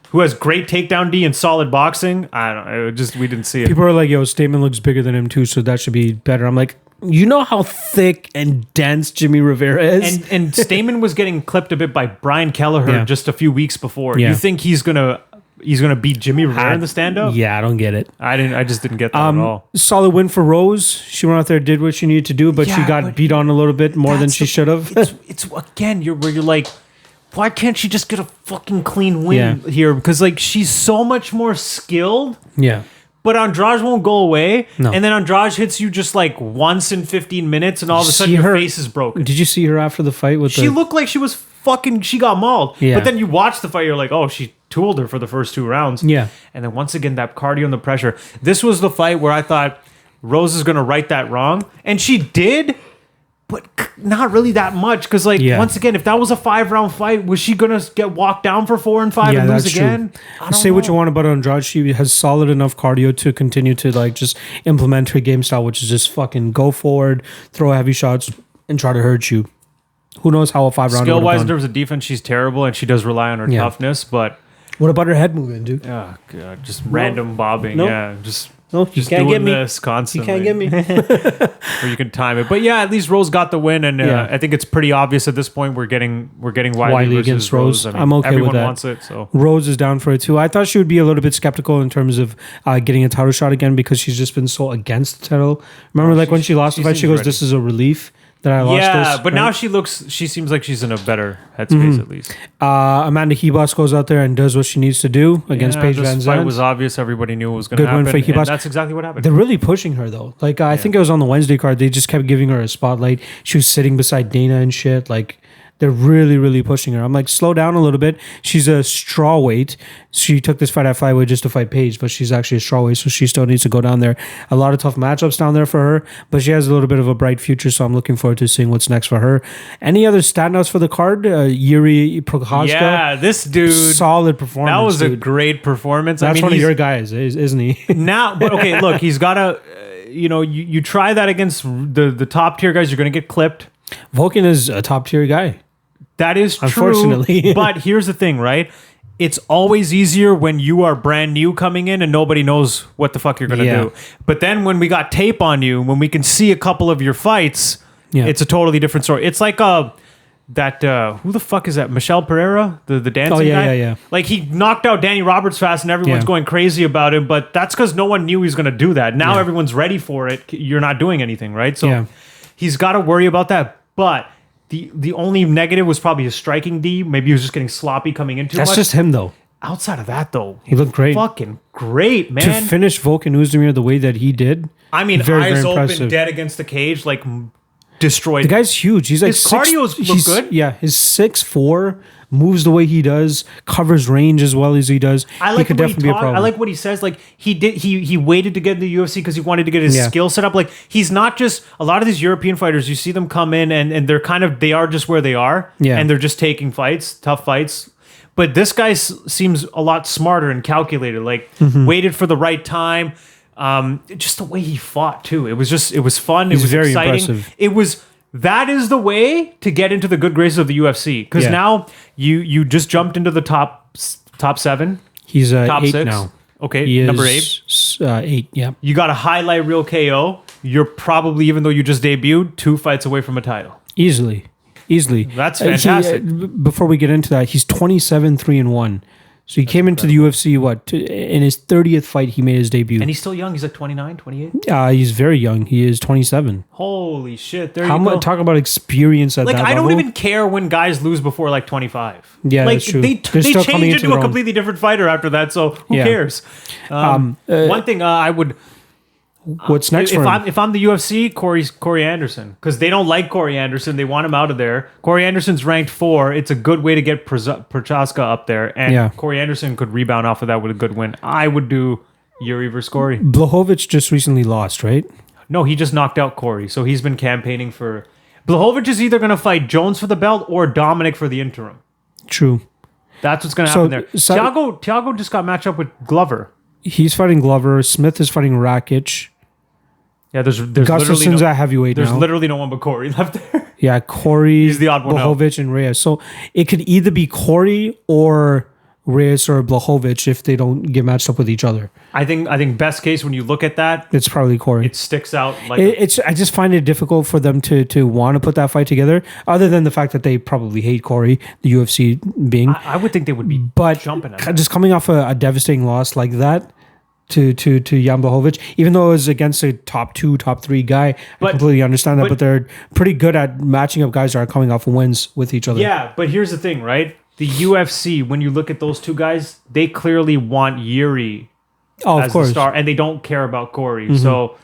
who has great takedown D and solid boxing. I don't know. We didn't see it. People are like, yo, Stamen looks bigger than him too, so that should be better. I'm like, you know how thick and dense Jimmy Rivera is? And Stamen was getting clipped a bit by Brian Kelleher just a few weeks before. You think he's gonna beat Jimmy Rivera in the stand-up? Yeah, I don't get it. I just didn't get that at all. Solid win for Rose. She went out there, did what she needed to do, but she got beat on a little bit more than she should have. It's again, you're like, why can't she just get a fucking clean win here? Because like she's so much more skilled. Yeah. But Andrade won't go away. No. And then Andrade hits you just like once in 15 minutes and all of a sudden your face is broken. Did you see her after the fight? She looked like she got mauled. Yeah. But then you watch the fight, you're like, oh, she tooled her for the first 2 rounds. Yeah. And then once again, that cardio and the pressure. This was the fight where I thought Rose is going to right that wrong. And she did, but not really that much. Because once again, if that was a 5-round fight, was she going to get walked down for 4 and 5 and lose again? Say what you want about Andrade. She has solid enough cardio to continue to like just implement her game style, which is just fucking go forward, throw heavy shots, and try to hurt you. Who knows how a 5-round skill-wise in terms of defense, she's terrible, and she does rely on her toughness. But what about her head movement, dude? Oh god, just random bobbing. Nope. Yeah, just you can't get me. This constantly. You can't get me. Or you can time it. But yeah, at least Rose got the win, and I think it's pretty obvious at this point we're getting Wiley against Rose. I mean, I'm okay with that. Everyone wants it. So Rose is down for it too. I thought she would be a little bit skeptical in terms of getting a title shot again because she's just been so against the title. Remember, when she lost the fight, she goes, ready. "This is a relief." That I lost this. Yeah, but now she seems like she's in a better headspace at least. Amanda Hebos goes out there and does what she needs to do against Paige Van Zandt. This fight was obvious. Everybody knew it was going to happen. Good win for Hebos. That's exactly what happened. They're really pushing her though. Like I think it was on the Wednesday card. They just kept giving her a spotlight. She was sitting beside Dana and shit. Like they're really, really pushing her. I'm like, slow down a little bit. She's a straw weight. She took this fight at flyweight just to fight Paige, but she's actually a straw weight, so she still needs to go down there. A lot of tough matchups down there for her, but she has a little bit of a bright future, so I'm looking forward to seeing what's next for her. Any other standouts for the card? Yuri Prochazka? Yeah, this dude. Solid performance. That was a great performance. That's one of your guys, isn't he? Now, but okay, look, he's got to, you try that against the top tier guys, you're going to get clipped. Volkan is a top tier guy. That is true. Unfortunately. But here's the thing, right? It's always easier when you are brand new coming in and nobody knows what the fuck you're going to do. But then when we got tape on you, when we can see a couple of your fights, it's a totally different story. It's like who the fuck is that? Michelle Pereira, the dancing guy? Yeah. Like he knocked out Danny Roberts fast and everyone's going crazy about him, but that's because no one knew he was going to do that. Now everyone's ready for it. You're not doing anything, right? So he's got to worry about that. But The only negative was probably his striking D. Maybe he was just getting sloppy coming into That's much. just him, though. Outside of that, though, He looked great. fucking great, To man. finish Volkan Oezdemir the way that he did, I mean, very, eyes very open, impressive. dead against the cage, like destroyed. The guy's huge. He's like His cardio look good. Yeah, he's 6'4", moves the way he does, covers range as well as he does. I he like could the way definitely be a problem. I like what he says. Like he waited to get in the UFC because he wanted to get his Yeah. skill set up. Like he's not just a lot of these European fighters. You see them come in and they are just where they are. Yeah. And they're just taking fights, tough fights. But this guy seems a lot smarter and calculated. Like waited for the right time. Just the way he fought too. It was fun. It was very exciting. impressive. That is the way to get into the good graces of the UFC. Because Yeah. now you just jumped into the top 7. He's Top 8 6 now. Okay, He number is, 8. 8, yeah. You got a highlight reel KO. You're probably, even though you just debuted, 2 fights away from a title. Easily. That's fantastic. Before we get into that, he's 27-3-1. So he came into the UFC, in his 30th fight, he made his debut. And he's still young. He's like 29, 28. He's very young. He is 27. Holy shit. There How you much go. talk about experience at Like, that I level? don't even care when guys lose before like 25. Yeah, like, that's true. They They're still coming change into into their a own. completely different fighter after that, so who Yeah. cares? One thing I would... What's next for him? If I'm the UFC, Corey Anderson, because they don't like Corey Anderson, they want him out of there. Corey Anderson's ranked 4. It's a good way to get Prochaska up there, and Yeah. Corey Anderson could rebound off of that with a good win. I would do Yuri versus Corey. Blachowicz just recently lost, right? No, he just knocked out Corey, so he's been campaigning for. Blachowicz is either going to fight Jones for the belt or Dominic for the interim. True. That's what's going to So- happen there. so- Thiago just got matched up with Glover. He's fighting Glover. Smith is fighting Rakic. Yeah, there's literally Gustafson's at heavyweight there's now. literally no one but Corey left there. Yeah, Corey, He's the odd one out. Blachowicz, and Reyes. So it could either be Corey or Reyes or Blachowicz if they don't get matched up with each other. I think best case when you look at that, It's probably Corey. it sticks out like I just find it difficult for them to want to put that fight together, other than the fact that they probably hate Corey, the UFC being. I would think they would be But jumping at it. just coming off a devastating loss like that to Jan Blachowicz, even though it was against a top 2, top 3 guy, I But- completely understand that. but- But they're pretty good at matching up guys that are coming off wins with each other. Yeah, but here's the thing, right? The UFC, when you look at those two guys, they clearly want Yuri Oh, of as course. the star, and they don't care about Corey. So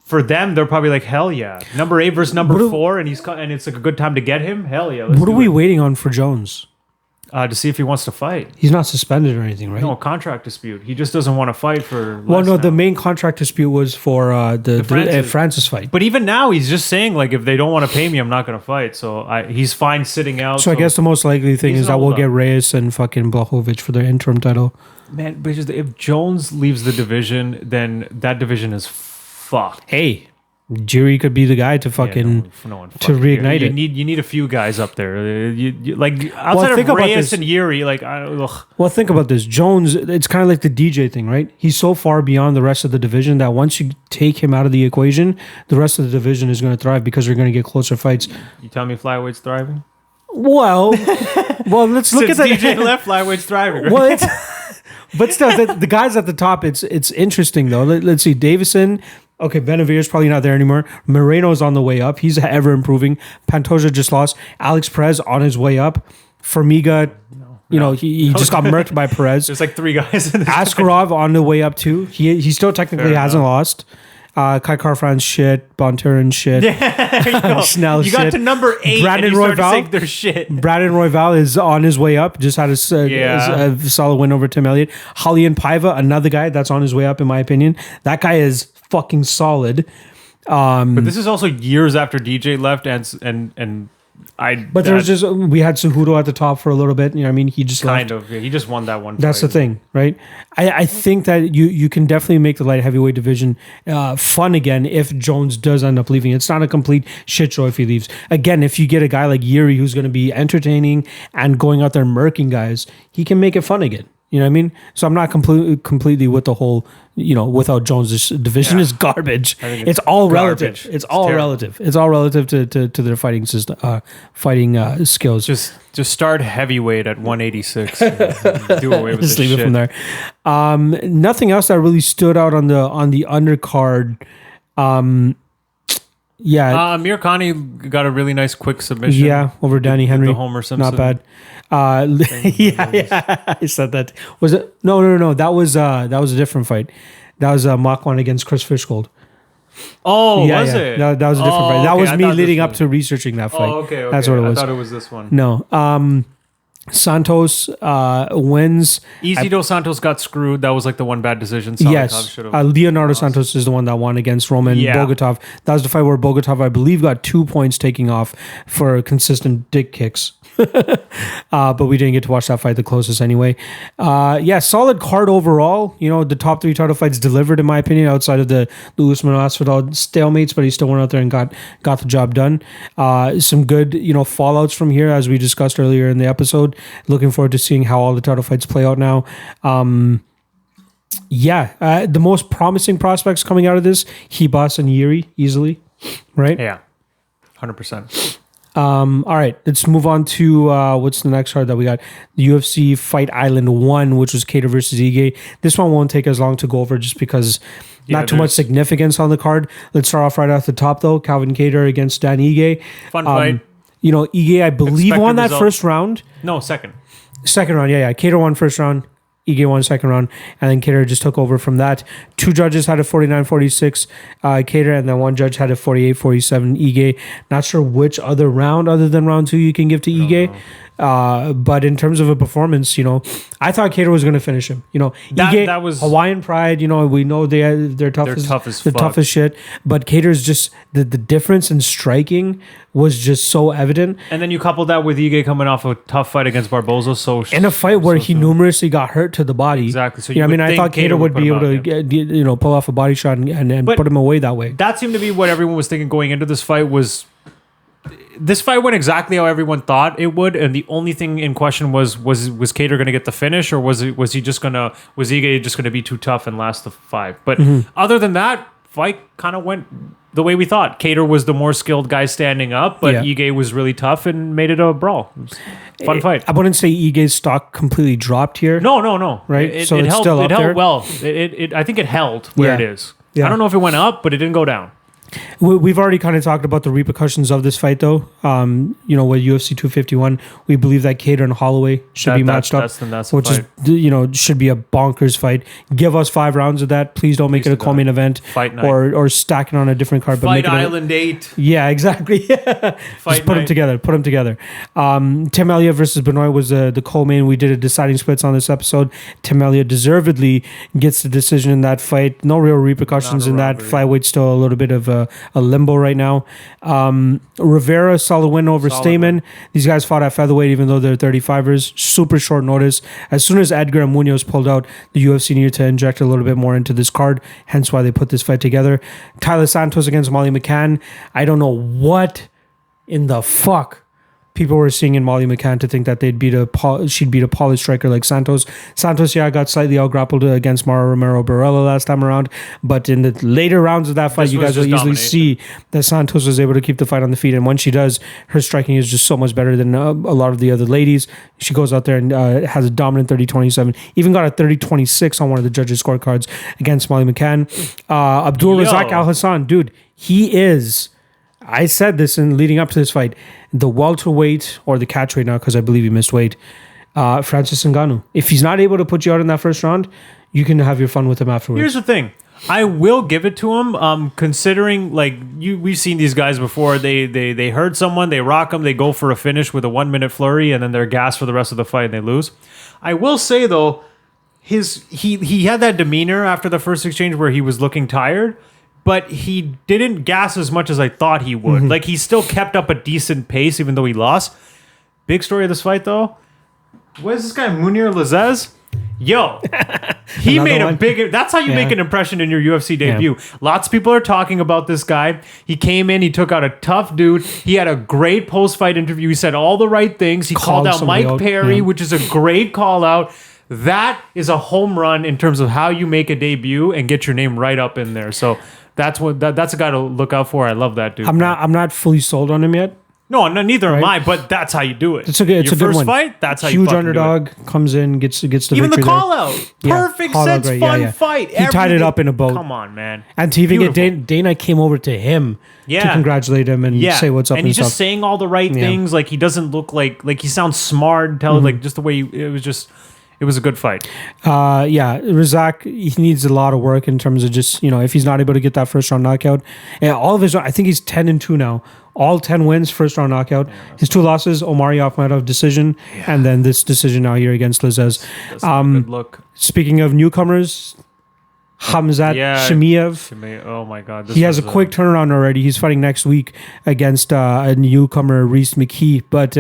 for them, they're probably like, hell yeah, number 8 versus number 4, and and it's like a good time to get him. Hell yeah, let's What are do we it. waiting on for Jones? To see if he wants to fight? He's not suspended or anything, right? No, contract dispute. He just doesn't want to fight for. Well, less no, now. the main contract dispute was for the Francis fight. But even now, he's just saying like, if they don't want to pay me, I'm not going to fight. So he's fine sitting out. So I guess the most likely thing He's is an that we'll old get dog. Reyes and fucking Blachowicz for their interim title. man, but just, if Jones leaves the division, then that division is fucked. Hey, Jiri could be the guy to fucking no one to fucking reignite you it. need a few guys up there. Like outside think of about Reyes this. and Yuri, like ugh. Well, think about this. Jones, it's kind of like the DJ thing, right? He's so far beyond the rest of the division that once you take him out of the equation, the rest of the division is going to thrive because they're going to get closer fights. You tell me flyweight's thriving. Well, let's look Since at that. DJ left, flyweight's thriving. Right? Well, it's, but still, the guys at the top, it's interesting though. Let's see, Davison. Okay, Benavides probably not there anymore. Moreno's on the way up. He's ever improving. Pantoja just lost. Alex Perez on his way up. Formiga, he just got murked by Perez. There's like 3 guys in this. Askarov on the way up too. He still technically Fair hasn't lost. Kai Karfran's shit. Bonturin shit. Snell You got shit. to number 8 Brandon and you started Royval? saying their shit. Brandon Royval is on his way up. Just had a solid win over Tim Elliott. Julian Paiva, another guy that's on his way up, in my opinion. That guy is fucking solid. But this is also years after DJ left, and But there was just we had Cejudo at the top for a little bit. You know what I mean? He just kind left. of he just won that one. That's the fight. thing, right? I think that you can definitely make the light heavyweight division fun again if Jones does end up leaving. It's not a complete shit show if he leaves. Again, if you get a guy like Yuri who's going to be entertaining and going out there murking guys, he can make it fun again. You know what I mean? So I'm not completely with the whole, without Jones, this division is garbage. It's all garbage. relative. It's all terrible. relative. It's all relative to their fighting system, skills. Just start heavyweight at 186. and do away with Just this leave shit. it from there. Nothing else that really stood out on the undercard. Yeah, Amir Khani got a really nice quick submission. yeah, over Danny Henry. The Homer Simpson. Not bad. Yeah, I said that. Was it? No. That was a different fight. That was Makwan against Chris Fishgold. Oh, Yeah, was yeah. it? That was a different fight. That okay. was I me thought this leading up was- to researching that fight. Oh, okay. That's what it was. I thought it was this one. No. Santos wins. Easy Dos Santos got screwed. That was like the one bad decision. Salikov Yes, should have. Leonardo Santos is the one that won against Roman Yeah. Bogatov. That was the fight where Bogatov, I believe, got 2 points taking off for consistent dick kicks. But we didn't get to watch that fight the closest anyway. Yeah, solid card overall. You know, the top 3 title fights delivered, in my opinion, outside of the Usman Masvidal stalemates, but he still went out there and got the job done. Some good, fallouts from here, as we discussed earlier in the episode. Looking forward to seeing how all the title fights play out now. The most promising prospects coming out of this, Hibas and Yuri, easily, right? Yeah, 100%. All right, let's move on to what's the next card that we got? The UFC Fight Island 1, which was Kattar versus Ige. This one won't take as long to go over just because not too much significance on the card. Let's start off right off the top, though. Calvin Kattar against Dan Ige. Fun fight. Ige, I believe, Expected won that result. first round. No, second. Second round, yeah. Kattar won first round. Ige won second round, and then Kattar just took over from that. 2 judges had a 49-46 Kattar, and then 1 judge had a 48-47 Ige. Not sure which other round other than round 2 you can give to Ige. But in terms of a performance, I thought Kattar was going to finish him. Ige, that was- Hawaiian pride. We know they're tough as tough as the fuck. toughest shit. But Kattar's just the difference in striking was just so evident. And then you couple that with Ige coming off a tough fight against Barboza. So In a fight where he numerously got hurt to the body. Exactly. So I you mean, would I think thought Kattar Kattar would would be put able him to out, get, pull off a body shot and But- put him away that way. that seemed to be what everyone was thinking going into this fight. This fight went exactly how everyone thought it would, and the only thing in question was Kattar going to get the finish, or was Ige just going to be too tough and last the 5? But other than that, fight kind of went the way we thought. Kattar was the more skilled guy standing up, but Yeah. Ige was really tough and made it a brawl. It was a fun fight. I wouldn't say Ige's stock completely dropped here. No. Right? So it's held, still up it held there? well. I think it held where it Yeah. is. Yeah. I don't know if it went up, but it didn't go down. We've already kind of talked about the repercussions of this fight, though. With UFC 251, we believe that Kattar and Holloway should be matched up, That's the which fight. is should be a bonkers fight. Give us 5 rounds of that. Please don't make it a co-main event Fight night. or stack it on a different card. But Fight make it Island 8. Yeah, exactly. Just put them night. together. Tim Elliott versus Benoit was the co-main. We did a deciding splits on this episode. Tim Elliott deservedly gets the decision in that fight. No real repercussions Not a in that. robbery. Flyweight's still a little bit of a limbo right now. Rivera, solid win over Solid Stamen. win. These guys fought at featherweight even though they're 35ers. Super short notice. As soon as Edgar and Munoz pulled out, the UFC needed to inject a little bit more into this card. Hence why they put this fight together. Tyler Santos against Molly McCann. I don't know what in the fuck people were seeing in Molly McCann to think that she'd beat a polished striker like Santos. Santos, got slightly out-grappled against Mara Romero Barella last time around, but in the later rounds of that fight, This you was guys will just easily domination. see that Santos was able to keep the fight on the feet, and when she does, her striking is just so much better than a lot of the other ladies. She goes out there and has a dominant 30-27, even got a 30-26 on one of the judges' scorecards against Molly McCann. Abdul Razak Al Hassan, dude, he is... I said this in leading up to this fight, the welterweight or the catchweight now, because I believe he missed weight, Francis Ngannou. If he's not able to put you out in that first round, you can have your fun with him afterwards. Here's the thing. I will give it to him, considering we've seen these guys before. They hurt someone, they rock them, they go for a finish with a 1-minute flurry, and then they're gassed for the rest of the fight and they lose. I will say though, he had that demeanor after the first exchange where he was looking tired, but he didn't gas as much as I thought he would. Mm-hmm. He still kept up a decent pace even though he lost. Big story of this fight though. What is this guy, Munir Lazez? Yo, he Another made a one? big... That's how you make an impression in your UFC debut. Yeah. Lots of people are talking about this guy. He came in, he took out a tough dude. He had a great post-fight interview. He said all the right things. He called out somebody Mike out, Perry, yeah. which is a great call out. That is a home run in terms of how you make a debut and get your name right up in there. So that's a guy to look out for. I love that dude. I'm not fully sold on him yet. neither am I. But that's how you do it. It's a good first one. fight. That's how you huge fucking underdog do it. comes in, gets the Even victory the call there. out, perfect call out, sense, right, fun fight. He tied it up in a boat. Come on, man. And to even Beautiful. get Dana came over to him to congratulate him and say what's up and he's stuff. just saying all the right things. Like he doesn't look like he sounds smart. Like just the way it was a good fight. Razak, he needs a lot of work in terms of just, if he's not able to get that first round knockout. And all of his, I think he's 10-2 now. All 10 wins, first round knockout. His 2 losses, Omari Akhmedov decision, and then this decision now here against Lizez. That's a good look. Speaking of newcomers, Khamzat Chimaev. Oh my God. He has a quick turnaround already. He's fighting next week against a newcomer, Reese McKee. But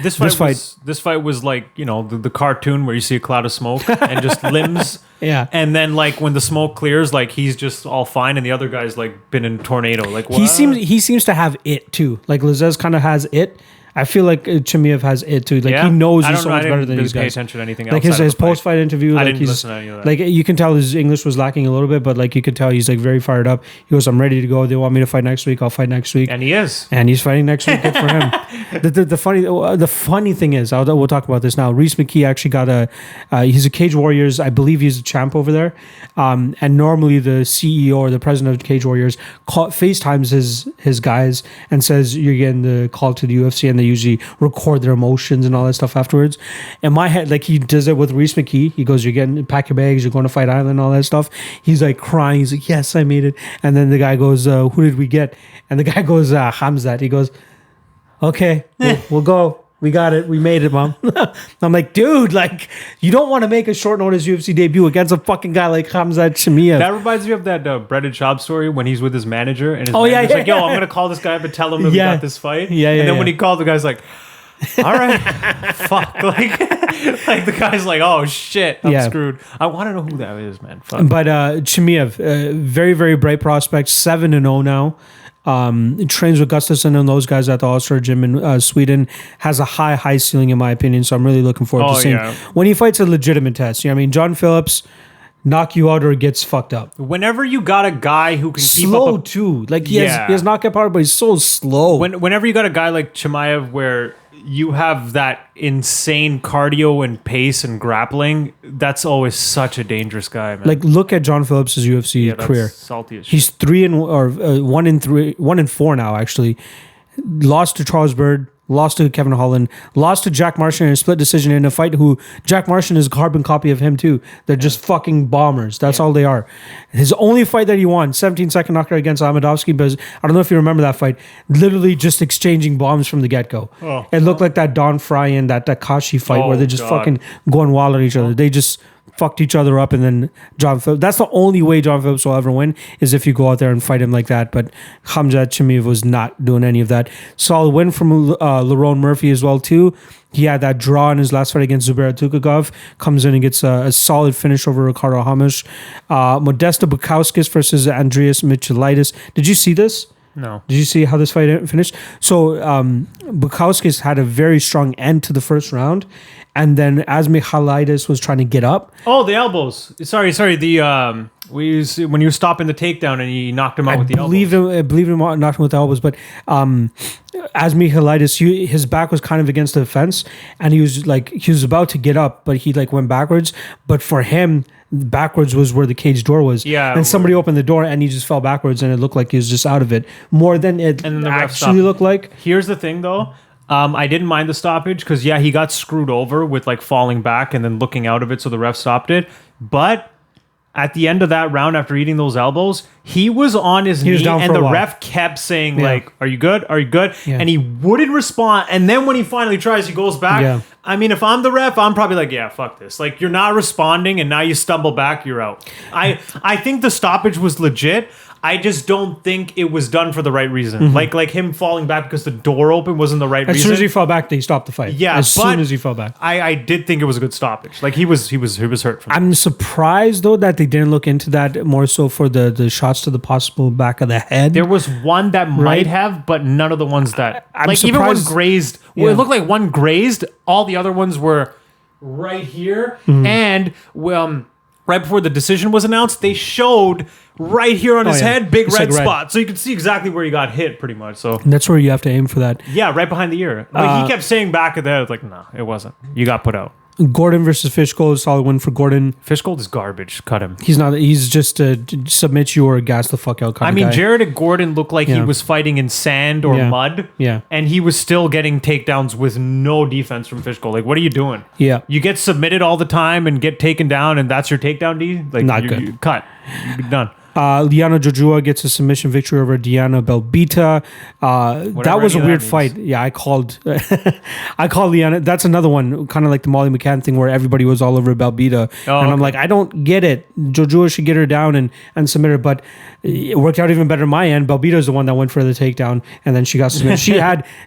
this fight was like, the cartoon where you see a cloud of smoke and just limbs. Yeah. And then like when the smoke clears, like he's just all fine and the other guy's like been in a tornado. Like what? He seems to have it too. Like Lizez kind of has it. I feel like Chimaev has it too. Like he knows he's so much better than these guys. Pay attention to anything like his post-fight interview. I like didn't listen to any of that. Like you can tell his English was lacking a little bit, but like you could tell he's like very fired up. He goes, "I'm ready to go. They want me to fight next week. I'll fight next week." And he is. And he's fighting next week. Good for him. The funny thing is, we'll talk about this now. Reese McKee actually got he's a Cage Warriors. I believe he's a champ over there. And normally the CEO or the president of Cage Warriors FaceTimes his guys and says you're getting the call to the UFC, and they usually record their emotions and all that stuff afterwards. In my head, like he does it with Reese McKee. He goes, "You're getting pack your bags. You're going to Fight Island," all that stuff. He's like crying. He's like, "Yes, I made it." And then the guy goes, "Who did we get?" And the guy goes, "Khamzat." He goes, "Okay, we'll go. We got it. We made it, Mom." I'm like, dude, like, you don't want to make a short notice UFC debut against a fucking guy like Khamzat Chimaev. That reminds me of that Brendan Schaub story when he's with his manager and his manager's like, "Yo, I'm going to call this guy up and tell him that we got this fight." And then when he called, the guy's like, "All right, fuck." Like the guy's like, "Oh shit, I'm screwed." I want to know who that is, man. Fuck. But Chimaev, very, very bright prospect, 7-0 now. Trains with Gustafsson and those guys at the All-Star Gym in Sweden. Has a high ceiling in my opinion, so I'm really looking forward to seeing when he fights a legitimate test. John Phillips knock you out or gets fucked up. Whenever you got a guy who can keep up slow too, like he has knockout power, but he's so slow. Whenever you got a guy like Chimaev where you have that insane cardio and pace and grappling, that's always such a dangerous guy, man. Like look at John Phillips' UFC career. Salty as shit. He's 1-4 now actually. Lost to Charles Bird, lost to Kevin Holland, lost to Jack Martian in a split decision in a fight who Jack Martian is a carbon copy of him too. They're just fucking bombers. That's all they are. His only fight that he won, 17-second knockout against Ahmedovsky, but I don't know if you remember that fight, literally just exchanging bombs from the get-go. It looked like that Don Fry and that Takashi fight where they're just fucking going wild on each other. They just fucked each other up, and then John Phillips. That's the only way John Phillips will ever win is if you go out there and fight him like that. But Khamzat Chimaev was not doing any of that. Solid win from Lerone Murphy as well too. He had that draw in his last fight against Zubair Tukhugov. Comes in and gets a solid finish over Ricardo Hamesh. Modesta Bukauskas versus Andreas Michelitis. Did you see this? No. Did you see how this fight finished? So Bukauskas had a very strong end to the first round, and then as Michelitis was trying to get up. Oh, the elbows. Sorry. The when you were stopping the takedown and he knocked him out with the elbows. I believe him knocked him with the elbows, but as Michelitis, his back was kind of against the fence, and he was about to get up, but he went backwards. But for him, backwards was where the cage door was. Yeah. And somebody opened the door and he just fell backwards, and it looked like he was just out of it more than it actually looked like. Here's the thing though. I didn't mind the stoppage because he got screwed over with falling back and then looking out of it, so the ref stopped it. But at the end of that round, after eating those elbows, he was on his knee, and the ref kept saying "Are you good? Are you good?" Yeah. And he wouldn't respond. And then when he finally tries, he goes back. Yeah. I mean, if I'm the ref, I'm probably like, "Yeah, fuck this." You're not responding, and now you stumble back, you're out. I think the stoppage was legit. I just don't think it was done for the right reason. Mm-hmm. Like him falling back because the door open wasn't the right reason. As soon as he fell back, they stopped the fight. Yeah, as soon as he fell back. I did think it was a good stoppage. He was hurt from I'm surprised though that they didn't look into that more so for the shots to the possible back of the head. There was one that might have, but none of the ones that even one grazed. Well, it looked like one grazed. All the other ones were right here, and right before the decision was announced, they showed right here on his head, big It's red like red. spot. So you could see exactly where he got hit pretty much. So And that's where you have to aim for that. yeah, right behind the ear. Like he kept saying back of that, it's like, no, it wasn't. You got put out. Gordon versus Fishgold, solid win for Gordon. Fishgold is garbage. Cut him. He's not. He's just a submit you or gas the fuck out kind I of mean, guy. Jared Gordon looked like he Yeah. was fighting in sand or Yeah. mud. Yeah. And he was still getting takedowns with no defense from Fishgold. Like, what are you doing? Yeah. You get submitted all the time and get taken down, and that's your takedown, D? Like, Not you good. Cut. You'd be done. Liana Jojua gets a submission victory over Diana Belbita. That was a any of weird that fight. Yeah, I called Liana. That's another one, kind of like the Molly McCann thing where everybody was all over Belbita. Oh, and I'm okay. like, I don't get it. Jojua should get her down and submit her, but it worked out even better on my end. Belbita is the one that went for the takedown, and then she got submitted.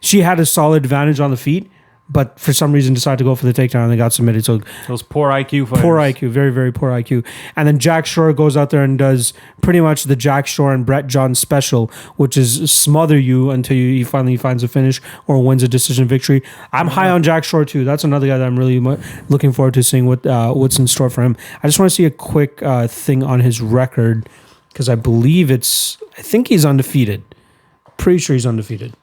she had a solid advantage on the feet, but for some reason decided to go for the takedown and they got submitted. So Those poor IQ fighters. poor IQ, very, very poor IQ. And then Jack Shore goes out there and does pretty much the Jack Shore and Brett John special, which is smother you until he finally finds a finish or wins a decision victory. I'm high on Jack Shore too. That's another guy that I'm really looking forward to seeing what's in store for him. I just want to see a quick thing on his record because I think he's undefeated. Pretty sure he's undefeated.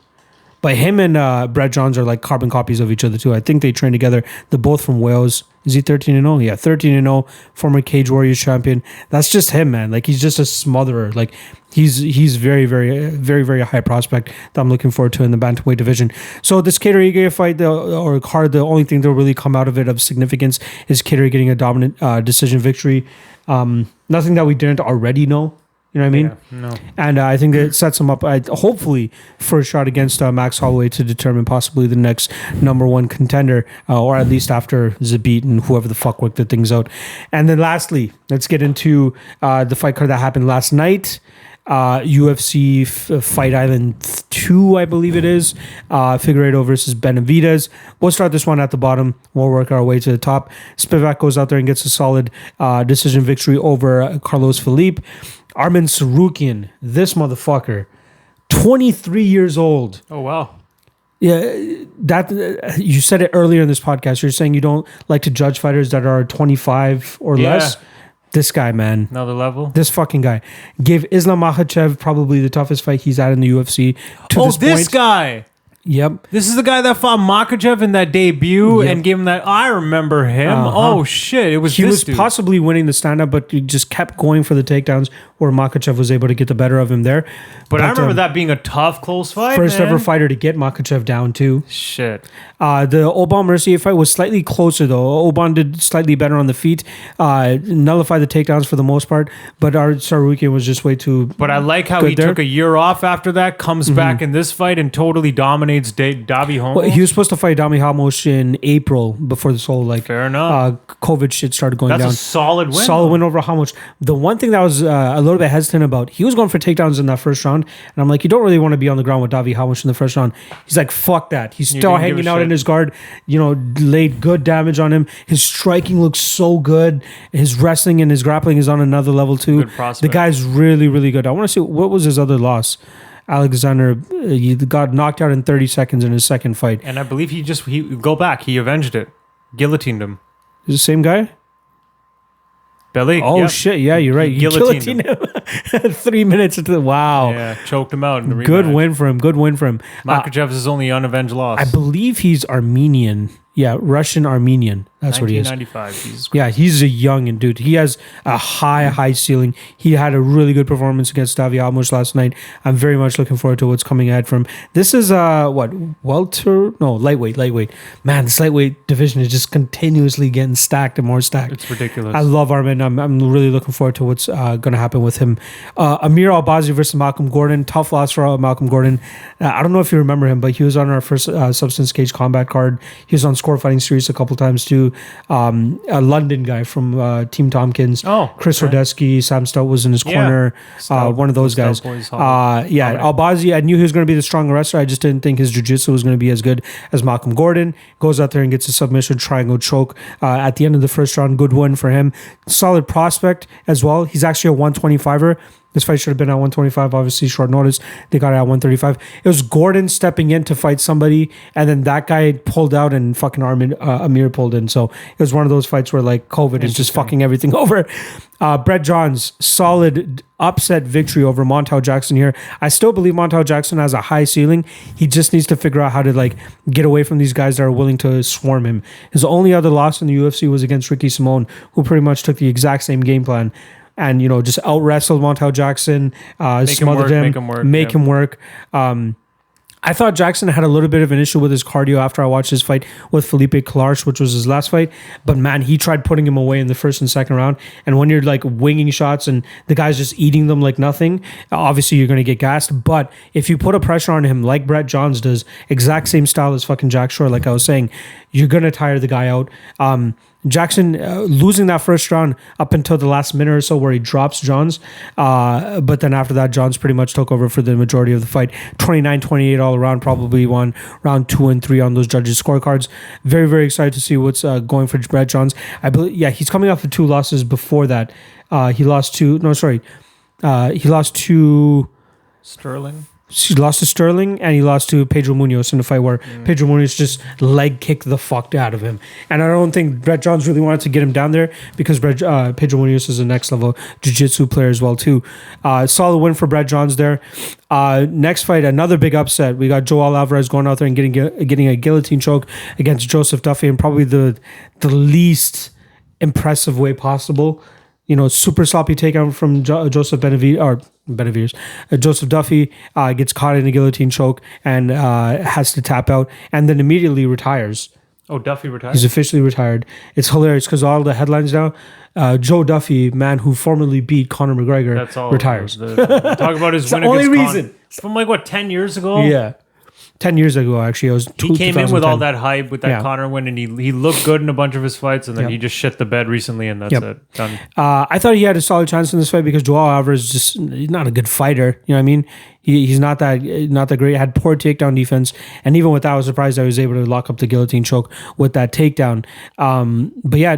But him and Brett Johns are like carbon copies of each other too. I think they train together. They're both from Wales. Is he 13-0? Yeah, 13-0. Former Cage Warriors champion. That's just him, man. Like he's just a smotherer. Like he's very, very, very, very high prospect that I'm looking forward to in the bantamweight division. So this Kateri Ige fight, the only thing that will really come out of it of significance is Kateri getting a dominant decision victory. Nothing that we didn't already know. You know what I mean? Yeah, no. And I think it sets him up, hopefully, for a shot against Max Holloway to determine possibly the next number one contender, or at least after Zabit and whoever the fuck worked the things out. And then lastly, let's get into the fight card that happened last night. UFC Fight Island 2, I believe it is. Figueiredo versus Benavidez. We'll start this one at the bottom. We'll work our way to the top. Spivak goes out there and gets a solid decision victory over Carlos Felipe. Armin Sarukian, this motherfucker, 23 years old. Oh, wow. Yeah, that you said it earlier in this podcast. You're saying you don't like to judge fighters that are 25 or less. This guy, man. Another level. This fucking guy gave Islam Makhachev probably the toughest fight he's had in the UFC. This guy. Yep. This is the guy that fought Makhachev in that debut Yep. and gave him that. I remember him. Uh-huh. Oh, shit. It was He this was dude. possibly winning the stand-up, but he just kept going for the takedowns where Makhachev was able to get the better of him there. But I remember that being a tough, close fight. First man. ever fighter to get Makhachev down too. Shit. The Oban Mercier fight was slightly closer though. Oban did slightly better on the feet, nullified the takedowns for the most part, but our Sarukian was just way too. But I like how good he there. took a year off after that, comes back in this fight, and totally dominates Davi Homo. Well, he was supposed to fight Dami Hamosh in April before this whole Fair enough. COVID shit started going That's down. a solid win. Solid win over Hamosh. The one thing that I was a little bit hesitant about, he was going for takedowns in that first round, and I'm like, you don't really want to be on the ground with Davi Hamosh in the first round. He's like, fuck that. He's still didn't give hanging a out shit. in his guard. You know, laid good damage on him. His striking looks so good. His wrestling and his grappling is on another level too. Good prospect. The guy's really, really good. I want to see what was his other loss. Alexander, he got knocked out in 30 seconds in his second fight. And I believe he go back. He avenged it. Guillotined him. Is it the same guy? Belly. Oh yep. shit! Yeah, you're right. He You guillotined guillotined him 3 minutes into the wow. Yeah, choked him out in the rematch. Good win for him. Good win for him. Makhachev is his only unavenged loss. I believe he's Armenian. Yeah, Russian Armenian. That's what he is. 1995. Jesus Christ. Yeah, he's a young dude. He has a high ceiling. He had a really good performance against Davi Almush last night. I'm very much looking forward to what's coming ahead from him. This is lightweight. Man, this lightweight division is just continuously getting stacked and more stacked. It's ridiculous. I love Armin. I'm really looking forward to what's going to happen with him. Amir Albazi versus Malcolm Gordon. Tough loss for Malcolm Gordon. I don't know if you remember him, but he was on our first Substance Cage Combat card. He was on Score Fighting Series a couple times too. A London guy from Team Tompkins. Oh, Chris okay. Rodesky, Sam Stout was in his Yeah. corner. Stout. One of those Stout guys. boys, Holland. Albazi, I knew he was going to be the stronger wrestler. I just didn't think his jiu-jitsu was going to be as good as Malcolm Gordon. Goes out there and gets a submission triangle choke at the end of the first round. Good win for him. Solid prospect as well. He's actually a 125er. This fight should have been at 125. Obviously, short notice. They got it at 135. It was Gordon stepping in to fight somebody, and then that guy pulled out, and fucking Amir pulled in. So it was one of those fights where like COVID is just fucking everything over. Brett Johns, solid upset victory over Montel Jackson here. I still believe Montel Jackson has a high ceiling. He just needs to figure out how to like get away from these guys that are willing to swarm him. His only other loss in the UFC was against Ricky Simone, who pretty much took the exact same game plan. And, you know, just out-wrestled Montel Jackson, smothered him, make him work. I thought Jackson had a little bit of an issue with his cardio after I watched his fight with Felipe Clarch, which was his last fight. But, man, he tried putting him away in the first and second round. And when you're, like, winging shots and the guy's just eating them like nothing, obviously you're going to get gassed. But if you put a pressure on him like Brett Johns does, exact same style as fucking Jack Shore, like I was saying, you're going to tire the guy out. Jackson losing that first round up until the last minute or so where he drops Johns. But then after that, Johns pretty much took over for the majority of the fight. 29-28 all around, probably won round 2 and 3 on those judges' scorecards. Very, very excited to see what's going for Brett Johns. I believe, yeah, he's coming off of 2 losses before that. He lost to Sterling. He lost to Sterling and he lost to Pedro Munoz in a fight where Pedro Munoz just leg kicked the fuck out of him. And I don't think Brett Johns really wanted to get him down there because Pedro Munoz is a next level jiu-jitsu player as well too. Solid win for Brett Johns there. Next fight, another big upset. We got Joel Alvarez going out there and getting a guillotine choke against Joseph Duffy in probably the least impressive way possible. You know, super sloppy takedown from Joseph Benavidez. Joseph Duffy gets caught in a guillotine choke and has to tap out and then immediately retires. Oh, Duffy retired? He's officially retired. It's hilarious because all the headlines now, Joe Duffy, man who formerly beat Conor McGregor, That's all retires. Talk about his win the only against reason. From like, what, 10 years ago? Yeah. 10 years ago, actually. He came in with all that hype with that Conor win, and he looked good in a bunch of his fights, and then he just shit the bed recently, and that's it. Done. I thought he had a solid chance in this fight because Joel Alvarez he's not a good fighter. You know what I mean? He's not that great. He had poor takedown defense, and even with that, I was surprised I was able to lock up the guillotine choke with that takedown. But yeah,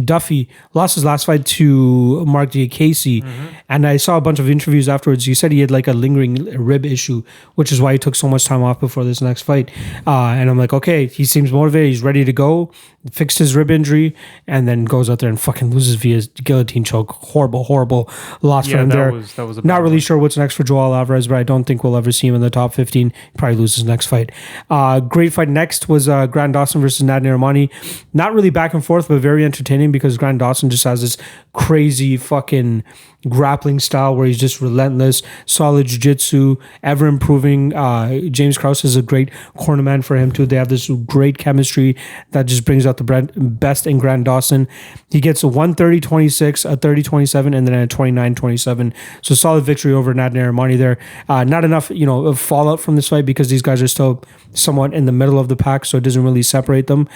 Duffy lost his last fight to Mark Diakese, and I saw a bunch of interviews afterwards. He said he had like a lingering rib issue, which is why he took so much time off before this next fight. And I'm like, okay, he seems motivated. He's ready to go. Fixed his rib injury, and then goes out there and fucking loses via guillotine choke. Horrible loss for him there. That was not really sure what's next for Joel Alvarez, but I don't think we'll ever see him in the top 15. He probably loses next fight. Great fight next was Grant Dawson versus Nadir Rahmani. Not really back and forth, but very entertaining because Grant Dawson just has this crazy fucking grappling style where he's just relentless, solid jiu-jitsu, ever improving. James Krause is a great cornerman for him too. They have this great chemistry that just brings out the best in Grant Dawson. He gets a 130-26, a 30-27, and then a 29-27. So solid victory over Nadir Rahmani there. Not enough, of fallout from this fight because these guys are still somewhat in the middle of the pack, so it doesn't really separate them.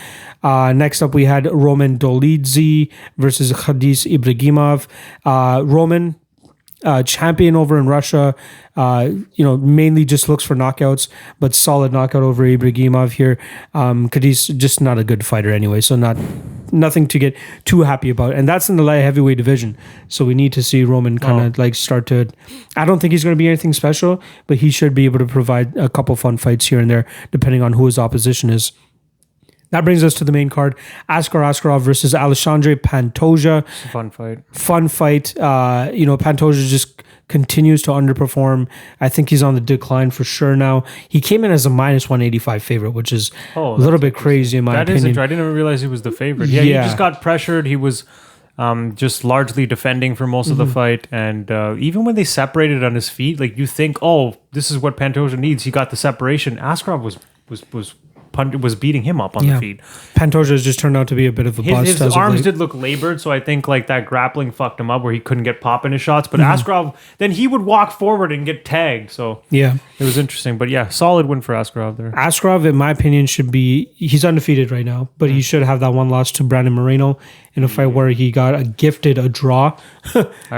Next up, we had Roman Dolidze versus Khadis Ibragimov. Roman, champion over in Russia, mainly just looks for knockouts, but solid knockout over Ibragimov here. Khadis just not a good fighter anyway, so nothing to get too happy about. And that's in the light heavyweight division, so we need to see Roman kind of start to. I don't think he's going to be anything special, but he should be able to provide a couple fun fights here and there, depending on who his opposition is. That brings us to the main card. Askar Askarov versus Alexandre Pantoja. Fun fight. Pantoja just continues to underperform. I think he's on the decline for sure now. He came in as a minus 185 favorite, which is a little bit crazy in my opinion. I didn't realize he was the favorite. Yeah, he just got pressured. He was just largely defending for most of the fight. And even when they separated on his feet, like you think, oh, this is what Pantoja needs. He got the separation. Askarov was beating him up on the feet. Pantoja has just turned out to be a bit of a bust. His arms did look labored, so I think like that grappling fucked him up where he couldn't get pop in his shots. But Askarov, then he would walk forward and get tagged. So it was interesting. But yeah, solid win for Askarov there. Askarov, in my opinion, he's undefeated right now, but he should have that one loss to Brandon Moreno in a fight where he got gifted a draw.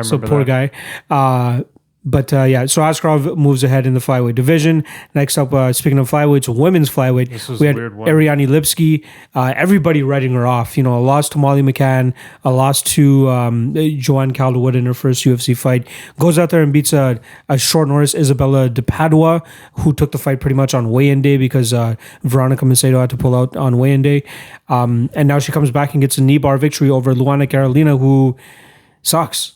So poor guy. But yeah, so Askarov moves ahead in the flyweight division. Next up, speaking of flyweights, women's flyweight, This was we a had weird one. Ariane Lipski. Everybody writing her off. You know, a loss to Molly McCann, a loss to Joanne Calderwood in her first UFC fight. Goes out there and beats a short notice Isabella de Padua, who took the fight pretty much on weigh-in day because Veronica Macedo had to pull out on weigh-in day. And now she comes back and gets a knee bar victory over Luana Carolina, who sucks.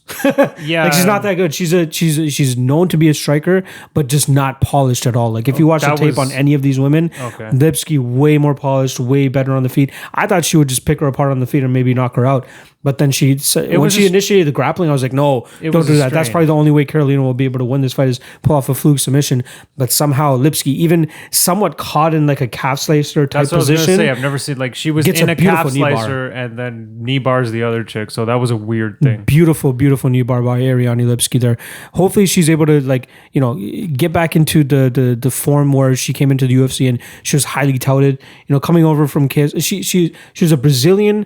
Yeah, Like she's not that good. She's known to be a striker, but just not polished at all. Like if you watch the that tape was- on any of these women, Okay. Lipski way more polished, way better on the feet. I thought she would just pick her apart on the feet and maybe knock her out. But then when was she a- initiated the grappling, I was like, no, don't was do a that. That's strain. probably the only way Carolina will be able to win this fight is pull off a fluke submission. But somehow Lipski, even somewhat caught in like a calf slicer type That's what I was position. gonna say. I've never seen like she was Gets in a a calf beautiful knee bar. slicer and then knee bars the other chick. So that was a weird thing. Beautiful knee bar by Ariane Lipski there. Hopefully she's able to get back into the form where she came into the UFC and she was highly touted. You know, coming over from KS, she was a Brazilian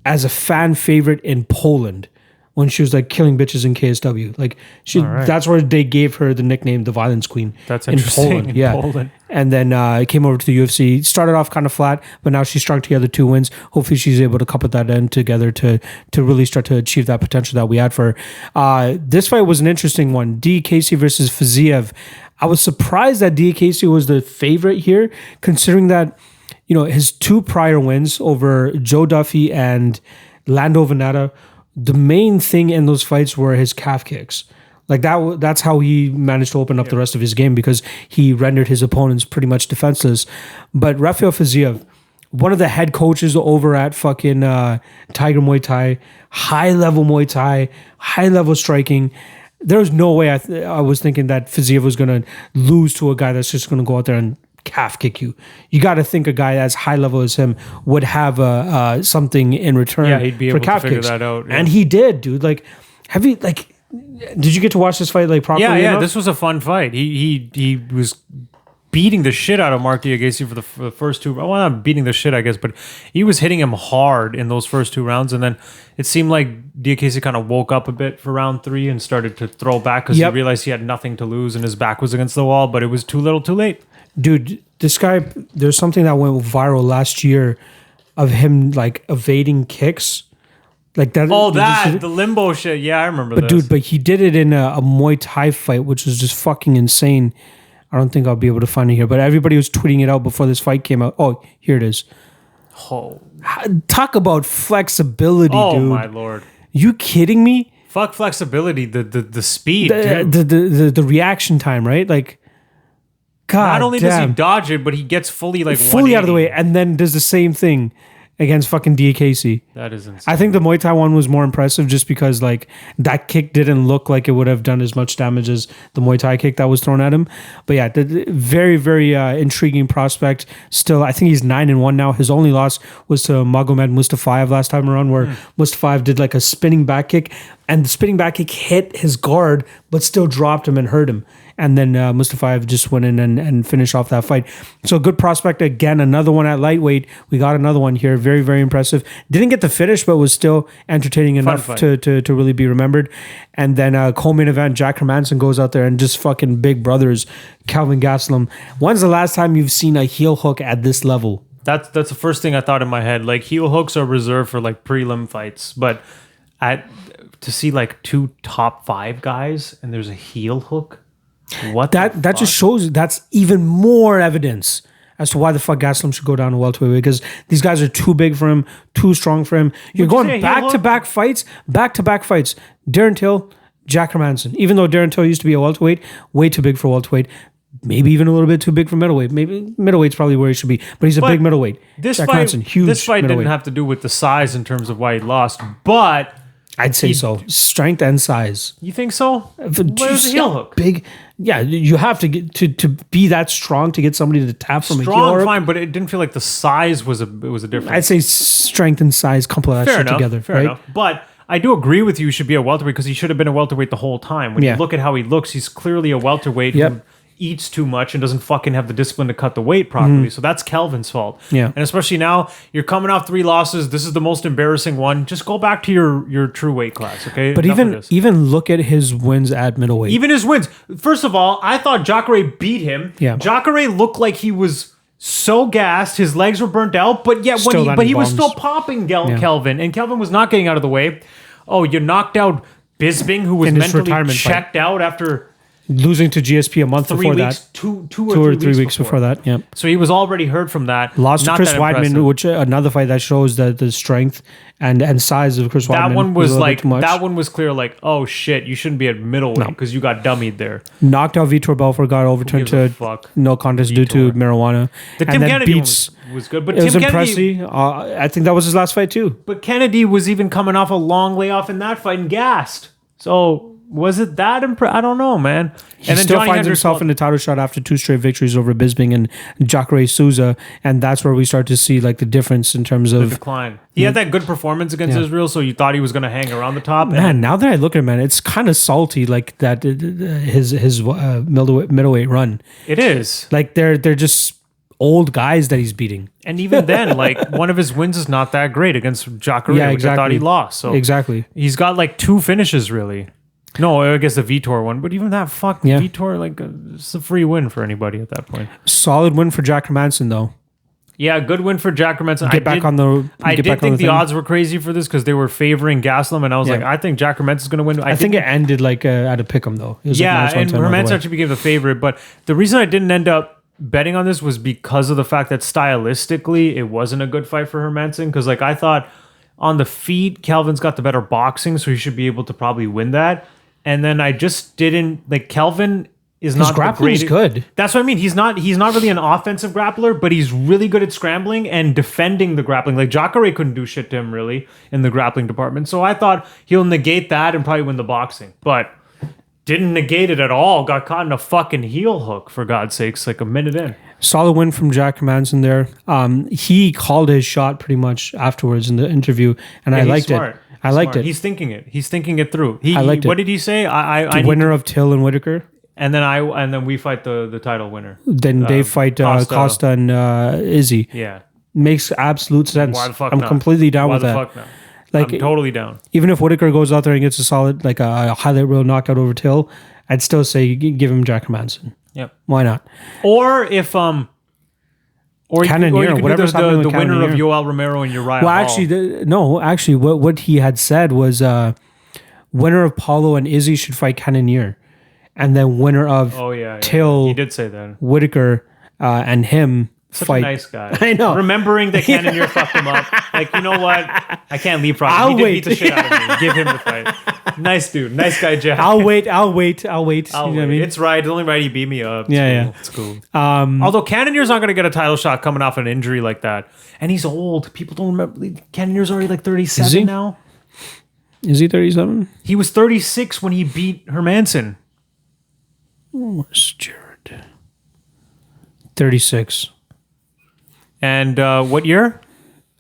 as a fan favorite in Poland when she was like killing bitches in KSW. Like right. that's where they gave her the nickname the Violence Queen. That's in interesting, Poland. in Yeah. Poland. And then came over to the UFC. Started off kind of flat, but now she struck together 2 wins. Hopefully, she's able to couple that end together to really start to achieve that potential that we had for her. This fight was an interesting one. D. Casey versus Fiziev. I was surprised that D. Casey was the favorite here, considering that his 2 prior wins over Joe Duffy and Lando Veneta. The main thing in those fights were his calf kicks. Like that's how he managed to open up the rest of his game because he rendered his opponents pretty much defenseless. But Rafael Fiziev, one of the head coaches over at fucking Tiger Muay Thai, high level Muay Thai, high level striking. There was no way I was thinking that Fiziev was going to lose to a guy that's just going to go out there and calf kick you. You got to think a guy as high level as him would have something in return. Yeah, he'd be for able to calf figure kicks. that out, yeah. And he did, dude. Like, did you get to watch this fight like properly? Yeah. enough? This was a fun fight. He was beating the shit out of Mark Diagassi for the first 2. Well, not beating the shit, I guess, but he was hitting him hard in those first 2 rounds, and then it seemed like Diagassi kind of woke up a bit for round 3 and started to throw back because he realized he had nothing to lose and his back was against the wall, but it was too little, too late. Dude, this guy. There's something that went viral last year of him like evading kicks. Like that. Oh, did you see the limbo shit. Yeah, I remember But this. dude, he did it in a Muay Thai fight, which was just fucking insane. I don't think I'll be able to find it here, but everybody was tweeting it out before this fight came out. Oh, here it is. Oh, Talk about flexibility, dude. my lord. You kidding me? Fuck flexibility, the speed, dude. The reaction time, right? Like, God Not only does he damn. dodge it, but he gets fully Fully out of the 180. way, and then does the same thing against fucking DKC. That is insane. I think the Muay Thai one was more impressive just because like that kick didn't look like it would have done as much damage as the Muay Thai kick that was thrown at him. But yeah, very, very intriguing prospect. Still, I think he's 9-1 now. His only loss was to Magomed Mustafayev last time around where Mustafayev did like a spinning back kick and the spinning back kick hit his guard but still dropped him and hurt him. And then Mustafayev just went in and finished off that fight. So good prospect again. Another one at lightweight. We got another one here. Very, very impressive. Didn't get the finish, but was still entertaining enough fight. to really be remembered. And then co-main event, Jack Hermanson goes out there and just fucking big brothers Calvin Gastelum. When's the last time you've seen a heel hook at this level? That's the first thing I thought in my head. Like heel hooks are reserved for like prelim fights, but to see like 2 top 5 guys and there's a heel hook. That just shows that's even more evidence as to why the fuck Gastelum should go down to welterweight because these guys are too big for him, too strong for him. You're Would you say going a heel back to back fights. Darren Till, Jack Hermanson. Even though Darren Till used to be a welterweight, way too big for welterweight. Maybe even a little bit too big for middleweight. Maybe middleweight's probably where he should be, but he's a big middleweight. This Jack fight, Hermanson, huge. This fight didn't middleweight. have to do with the size in terms of why he lost, but I'd say so. Strength and size. you think so? Where's the See heel how hook? big. Yeah, you have to get to be that strong to get somebody to tap from a heel Strong, hook. fine, but it didn't feel like the size was a difference. I'd say strength and size couple that Fair shit enough. together. Fair right? enough. But I do agree with you. He should be a welterweight because he should have been a welterweight the whole time. When Yeah. you look at how he looks, he's clearly a welterweight Yep. who eats too much and doesn't fucking have the discipline to cut the weight properly. So that's Kelvin's fault. Yeah. And especially now, you're coming off 3 losses. This is the most embarrassing one. Just go back to your true weight class, okay? But even look at his wins at middleweight. Even his wins. First of all, I thought Jacare beat him. Yeah. Jacare looked like he was so gassed, his legs were burnt out, but yet Still landing he was bombs. still popping Kelvin, and Kelvin was not getting out of the way. Oh, you knocked out Bisping, who was In his mentally retirement checked out after losing to GSP a month 3 before weeks, that. 2 or 3 weeks before that. Yeah. So he was already hurt from that. Lost to Not Chris that Weidman, impressive. which another fight that shows the strength and size of Chris Weidman. That one a was little bit like too much. that one was clear. Like, oh shit, you shouldn't be at middleweight because you got dummied there. Knocked out Vitor Belfort, got overturned gives a to fuck? no contest due to marijuana. The and Tim then Kennedy beats. one was good, but It was Tim Kennedy, impressive. I think that was his last fight too. but Kennedy was even coming off a long layoff in that fight and gassed. So was it that I don't know, man. He still finds himself in the title shot after 2 straight victories over Bisping and Jacare Souza, and that's where we start to see like the difference in terms of decline. He had that good performance against Israel, so you thought he was going to hang around the top. Man, now that I look at him, man, it's kind of salty. Like that, his middleweight run. It is. Like they're just old guys that he's beating. And even then, like one of his wins is not that great against Jacare, Yeah, which I thought exactly. he lost. So Exactly. he's got like 2 finishes really. No, I guess the Vitor one, but even that Vitor, like it's a free win for anybody at that point. Solid win for Jack Hermanson though. Yeah, good win for Jack Hermanson. Get back on the. I did think the odds were crazy for this because they were favoring Gaslam, and I was like, I think Jack Hermanson's going to win. I think it ended like at a pick'em though. It was yeah, like and -110 all the Hermanson way. actually became the favorite. But the reason I didn't end up betting on this was because of the fact that stylistically it wasn't a good fight for Hermanson. Because like I thought on the feet, Kelvin's got the better boxing, so he should be able to probably win that. And then I just didn't like Kelvin is not grappling is good. That's what I mean. He's not really an offensive grappler, but he's really good at scrambling and defending the grappling. Like Jacare couldn't do shit to him really in the grappling department. So I thought he'll negate that and probably win the boxing. But didn't negate it at all. Got caught in a fucking heel hook, for God's sakes, like a minute in. Solid win from Jack Hermanson there. He called his shot pretty much afterwards in the interview, and I liked it. I liked it. He's thinking it. He's thinking it through. I liked it. What did he say? I Winner of Till and Whitaker. and then we fight the title winner. Then they fight Costa and Izzy. Yeah. Makes absolute sense. Why the fuck I'm not? completely down Why with the that. fuck not? Like I'm totally down. even if Whitaker goes out there and gets a solid like a highlight reel knockout over Till, I'd still say give him Jack Hermanson. Yep. Why not? Or if or Cannonier, you could whatever's do happening the with winner of Cannonier. Yoel Romero and Uriah Well, Hall. actually, what he had said was winner of Paulo and Izzy should fight Cannonier, and then winner of Till, he did say that. Whitaker, and him Such fight. a nice guy. I know. Remembering that Cannonier fucked him up. Like, you know what? I can't leapfrog him. I'll He did wait. beat the shit out of me. Give him the fight. Nice dude. Nice guy, Jack. I'll wait. You know what I mean? It's right. The only right he beat me up. It's cool. It's cool. Although Cannonier's not going to get a title shot coming off an injury like that. And he's old. People don't remember. Cannonier's already like 37 Is he? now. Is he 37? He was 36 when he beat Hermanson. Where's Jared? 36. And what year?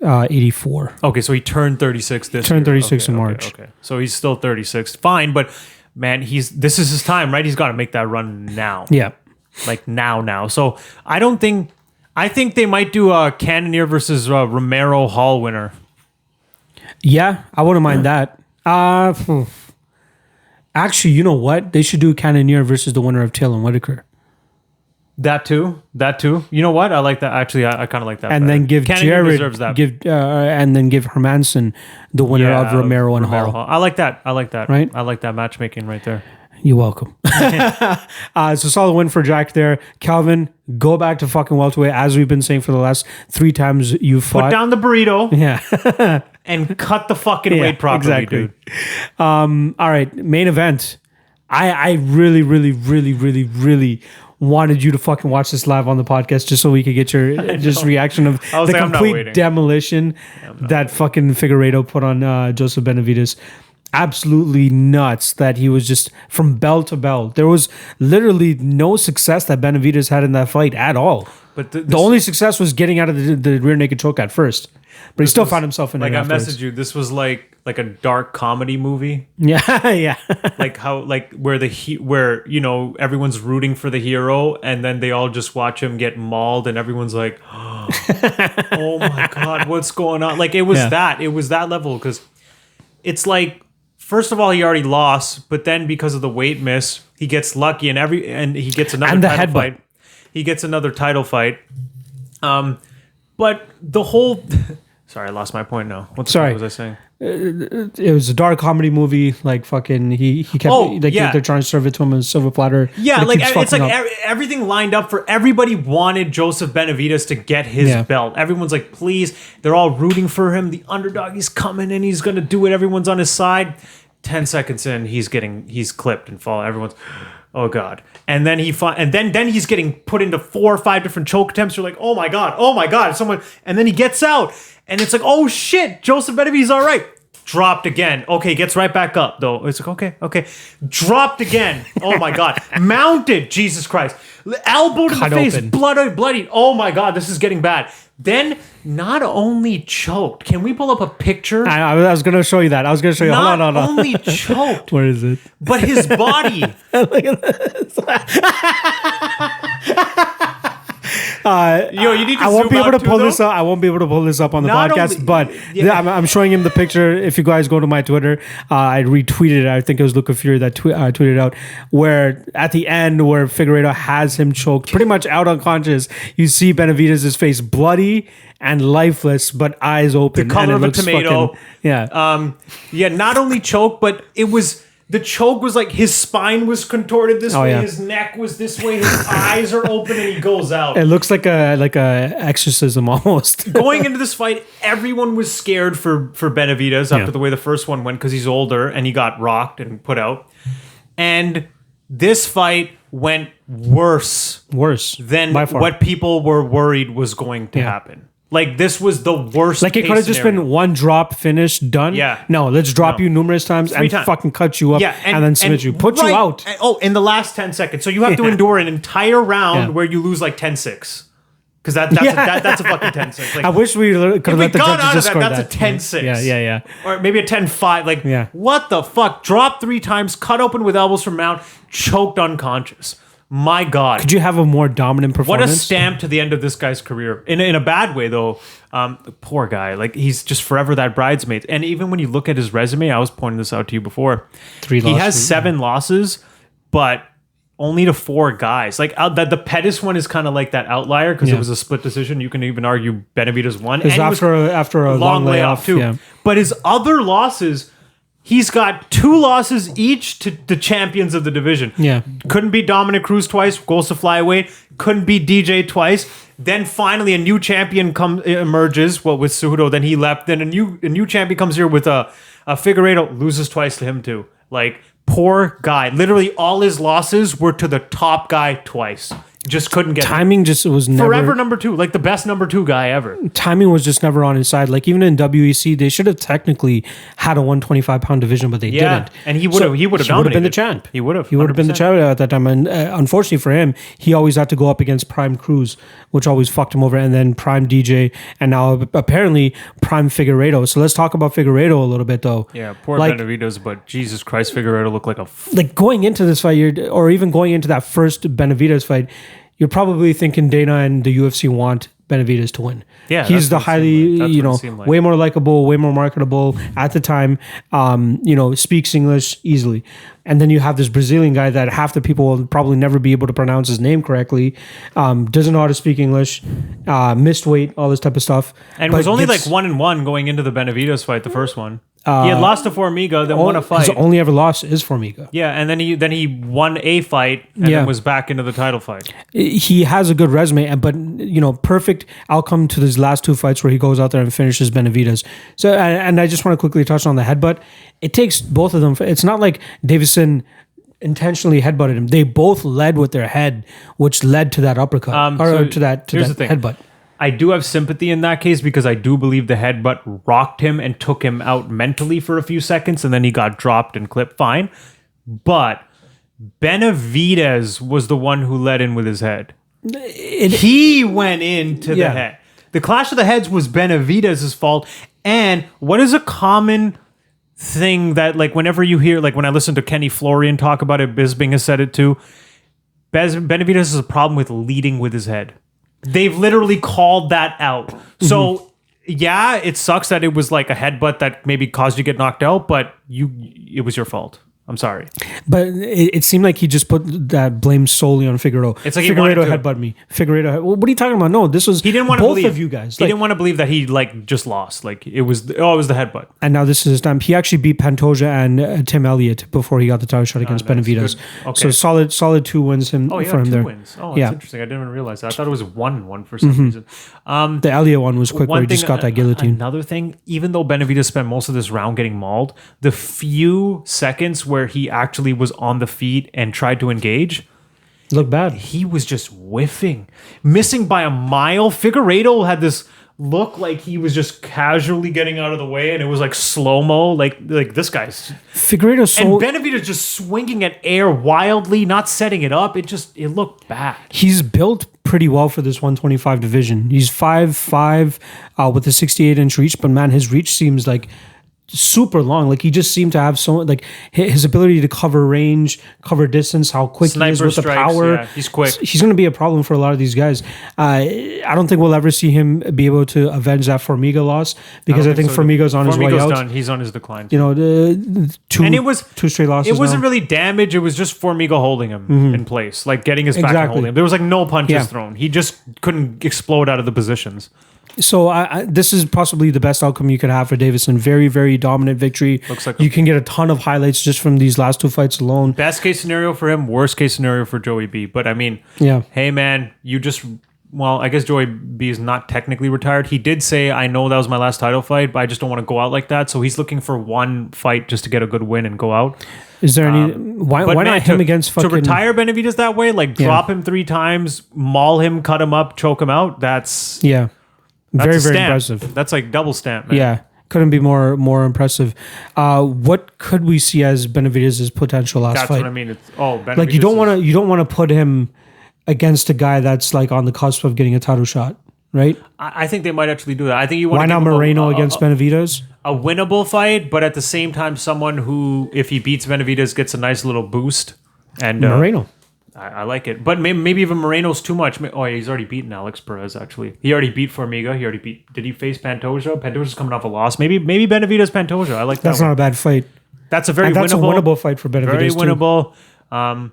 84. Okay, so he turned 36 this Turned year. 36 in March. Okay. So he's still 36. Fine, but man, this is his time, right? He's got to make that run now. Yeah. Like now. So I think they might do a Cannonier versus Romero Hall winner. Yeah, I wouldn't mind that. Actually, you know what? They should do Cannonier versus the winner of Till and Whitaker. That too. You know what? I like that. Actually, I kind of like that. And better. then give Cannonier Jared, deserves that. and then give Hermanson the winner of Romero and Hall. I like that. Right? I like that matchmaking right there. You're welcome. So solid win for Jack there. Calvin, go back to fucking welterweight, as we've been saying for the last 3 times you've fought. Put down the burrito Yeah. and cut the fucking weight properly, dude. All right, main event. I really, really, really, really, really wanted you to fucking watch this live on the podcast just so we could get your just reaction of the like, I'm not complete waiting. demolition that fucking Figueiredo put on Joseph Benavidez. Absolutely nuts that he was just from bell to bell. There was literally no success that Benavidez had in that fight at all. But The only success was getting out of the rear naked choke at first, but he still found himself in like it I afterwards. messaged you. This was like a dark comedy movie. Yeah, yeah. Like how where where everyone's rooting for the hero, and then they all just watch him get mauled, and everyone's like, "Oh my god, what's going on?" Like it was that level, because it's like, first of all, he already lost, but then because of the weight miss, he gets lucky, and he gets another title fight. He gets another title fight. But the whole sorry, I lost my point now. What was I saying? It was a dark comedy movie. Like fucking, he kept they're trying to serve it to him on a silver platter. Yeah, like it's like everything lined up for everybody wanted Joseph Benavidez to get his belt. Everyone's like, please. They're all rooting for him. The underdog, he's coming and he's gonna do it. Everyone's on his side. 10 seconds in, he's clipped and fall. Everyone's, oh god. And then then he's getting put into 4 or 5 different choke attempts. You're like, oh my god, someone. And then he gets out, and it's like, oh shit, Joseph Benavidez, all right. Dropped again. Okay, gets right back up though. It's like, okay. Dropped again. Oh my god. Mounted. Jesus Christ. Elbowed in the face. Bloody. Oh my god, this is getting bad. Then not only choked. Can we pull up a picture? I was going to show you that. I was going to show you. Not Hold on. only choked. Where is it? But his body. Look at this. You need to I won't be able to pull this up. up. I won't be able to pull this up on the Not podcast, only- but I'm showing him the picture. If you guys go to my Twitter, I retweeted it. I think it was Luca Fury that tweeted out, where at the end where Figueiredo has him choked, pretty much out unconscious. You see Benavidez' face bloody and lifeless, but eyes open. The color and of a tomato. Not only choked, but it was... The choke was like his spine was contorted this way, his neck was this way, his eyes are open, and he goes out. It looks like a exorcism almost. Going into this fight, everyone was scared for Benavidez after the way the first one went, because he's older and he got rocked and put out. And this fight went worse than what people were worried was going to happen. Like, this was the worst. Like, it could have just been one drop, finish, done. Yeah. No, let's drop you numerous times and fucking cut you up and then submit you. Put you out. In the last 10 seconds. So you have to endure an entire round where you lose like 10-6. Because that's a fucking 10-6. Like, I wish we could have let the judges just score that. That's a 10-6. Yeah. Or maybe a 10-5. Like, what the fuck? Dropped 3 times, cut open with elbows from mount, choked unconscious. My God. Could you have a more dominant performance? What a stamp to the end of this guy's career. In a bad way, though. Poor guy. Like, he's just forever that bridesmaid. And even when you look at his resume, I was pointing this out to you before. 3 losses. He has 7 losses, but only to 4 guys. Like, the Pettis one is kind of like that outlier, because it was a split decision. You can even argue Benavidez won. It was after a long layoff, too. Yeah. But his other losses... He's got 2 losses each to the champions of the division. Yeah. Couldn't beat Dominic Cruz twice, goes to flyweight. Couldn't beat DJ twice. Then finally a new champion emerges, with Cejudo. Then he left. Then a new champion comes here with a Figueiredo, loses twice to him too. Like, poor guy. Literally all his losses were to the top guy twice. Just couldn't get timing. Just was never forever number 2, like the best number 2 guy ever. Timing was just never on his side. Like, even in WEC, they should have technically had a 125-pound division, but they didn't. And he would have been the champ. He would have been the champ at that time. And unfortunately for him, he always had to go up against Prime Cruz, which always fucked him over. And then Prime DJ, and now apparently Prime Figueiredo. So let's talk about Figueiredo a little bit, though. Yeah, poor Benavidez, but Jesus Christ, Figueiredo looked like a like going into this fight, or even going into that first Benavidez fight. You're probably thinking Dana and the UFC want Benavidez to win. Yeah, he's the highly, way more likable, way more marketable at the time. Speaks English easily, and then you have this Brazilian guy that half the people will probably never be able to pronounce his name correctly. Doesn't know how to speak English. Missed weight, all this type of stuff, and was only like 1-1 going into the Benavidez fight, the first one. He had lost to Formiga, then won a fight. His only ever loss is Formiga. Yeah, and then he won a fight and then was back into the title fight. He has a good resume, but perfect outcome to his last 2 fights where he goes out there and finishes Benavidez. So, and I just want to quickly touch on the headbutt. It takes both of them. It's not like Davison intentionally headbutted him. They both led with their head, which led to that uppercut to that headbutt. I do have sympathy in that case, because I do believe the headbutt rocked him and took him out mentally for a few seconds, and then he got dropped and clipped. Fine. But Benavidez was the one who led in with his head. He went into the head. The clash of the heads was Benavidez' fault. And what is a common thing that, like, whenever you hear, like, when I listen to Kenny Florian talk about it, Bisping has said it too. Benavidez has a problem with leading with his head. They've literally called that out. So, yeah, it sucks that it was like a headbutt that maybe caused you to get knocked out, but it was your fault. I'm sorry. But it seemed like he just put that blame solely on Figueiredo. It's like Figueiredo headbutt me. Figueiredo. What are you talking about? No, this was he didn't want to both believe, of you guys. He didn't want to believe that he like just lost. Like it was the headbutt. And now this is his time. He actually beat Pantoja and Tim Elliott before he got the title shot against Benavidez. Okay. So solid 2 wins for him two there. Wins. Oh, that's interesting. I didn't even realize that. I thought it was 1-1 for some reason. The Elliott one was quick where he just got that guillotine. Another thing, even though Benavidez spent most of this round getting mauled, the few seconds where he actually was on the feet and tried to engage, looked bad. He was just whiffing, missing by a mile. Figueiredo had this look like he was just casually getting out of the way, and it was like slow-mo, like this guy's Figueiredo. And Benavidez just swinging at air wildly, not setting it up. It looked bad. He's built pretty well for this 125 division. He's 5'5" with a 68-inch reach, but man, his reach seems like super long. Like he just seemed to have so like his ability to cover range, cover distance, how quick he is with the power. Yeah, he's quick. He's going to be a problem for a lot of these guys. I don't think we'll ever see him be able to avenge that Formiga loss because I think so. Formiga's on his way out. Done. He's on his decline. You know, two straight losses. It wasn't really damage. It was just Formiga holding him in place, like getting his back and holding him. There was like no punches thrown. He just couldn't explode out of the positions. So this is possibly the best outcome you could have for Davison. Very, very dominant victory. Looks like you can get a ton of highlights just from these last 2 fights alone. Best case scenario for him, worst case scenario for Joey B. But I mean, hey man, I guess Joey B is not technically retired. He did say, I know that was my last title fight, but I just don't want to go out like that. So he's looking for one fight just to get a good win and go out. Is there any... Why not him against fucking... To retire Benavidez that way, like drop him 3 times, maul him, cut him up, choke him out, that's... Yeah. Very, very stamp. impressive. That's like double stamp, man. Yeah. Couldn't be more impressive. What could we see as Benavidez's potential last fight? That's what I mean. Benavidez like you don't want to put him against a guy that's like on the cusp of getting a title shot, right? I think they might actually do that. I think you want. Why not Moreno against Benavidez? A winnable fight, but at the same time, someone who, if he beats Benavidez, gets a nice little boost. And Moreno. I like it. But maybe even Moreno's too much. Oh, yeah, he's already beaten Alex Perez, actually. He already beat Formiga. Did he face Pantoja? Pantoja's coming off a loss. Maybe Benavidez Pantoja. I like that. That's not a bad fight. That's a very that's winnable. a winnable fight for Benavidez. Very winnable. I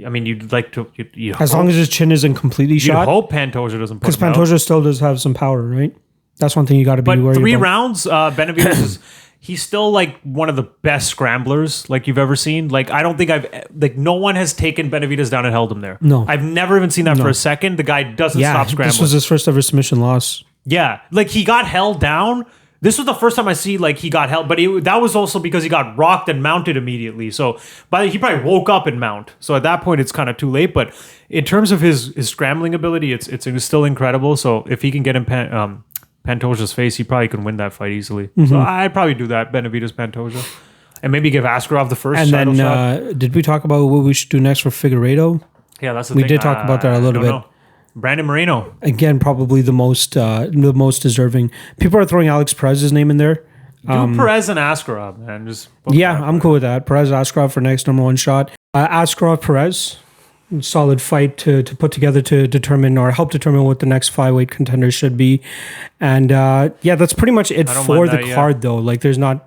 mean, you'd like to... As long as his chin isn't completely shot. You hope Pantoja doesn't put him out. Because Pantoja still does have some power, right? That's one thing you got to be worried about. But 3 rounds, Benavidez is... He's still like one of the best scramblers like you've ever seen. Like I don't think no one has taken Benavidez down and held him there. No. I've never even seen that for a second. The guy doesn't stop scrambling. This was his first ever submission loss. Yeah. Like he got held down. This was the first time I see like he got held, but that was also because he got rocked and mounted immediately. So he probably woke up and mount. So at that point it's kind of too late. But in terms of his scrambling ability, it's still incredible. So if he can get him Pantoja's face, he probably can win that fight easily. So I'd probably do that, Benavidez Pantoja. And maybe give Askarov the first title shot. Did we talk about what we should do next for Figueiredo? Yeah, that's the thing. We did talk about that a little bit. Know. Brandon Moreno. Again, probably the most deserving. People are throwing Alex Perez's name in there. Do Perez and Askarov, man. I'm cool with that. Perez, Askarov for next number 1 shot. Askarov, Perez. Solid fight to put together to determine or help determine what the next flyweight contender should be, and that's pretty much it for the card though. Like there's not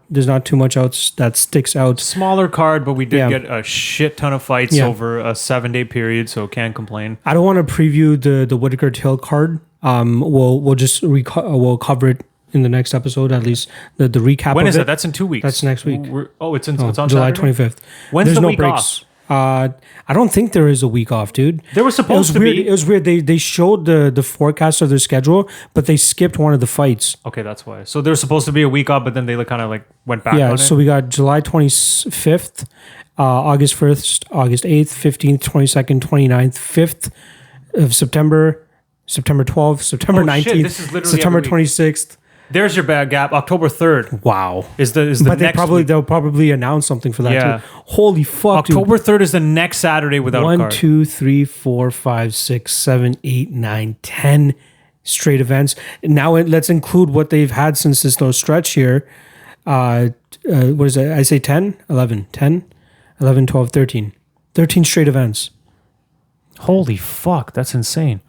too much else that sticks out. Smaller card, but we did get a shit ton of fights over a 7-day period, so can't complain. I don't want to preview the Whittaker Till card. We'll cover it in the next episode, at least the recap. When is it? That's in 2 weeks. That's next week. It's on July Saturday? 25th. When's There's the no week breaks. off? I don't think there is a week off, dude. There was supposed to be. It was weird. They showed the forecast of their schedule, but they skipped one of the fights. Okay, that's why. So there's supposed to be a week off, but then they kind of went back on it. Yeah, so we got July 25th, August 1st, August 8th, 15th, 22nd, 29th, 5th of September, September 12th, September 19th, This is literally September every week. 26th. There's your bad gap. October 3rd Wow. is the But next week. they'll probably announce something for that Yeah. too. Holy fuck, dude. October 3rd is the next Saturday without a 1, card. 2, 3, 4, 5, 6, 7, 8, 9, 10 straight events. Now let's include what they've had since this little stretch here. What is it? I say 10, 11, 10, 11, 12, 13. 13 straight events. Holy fuck, that's insane.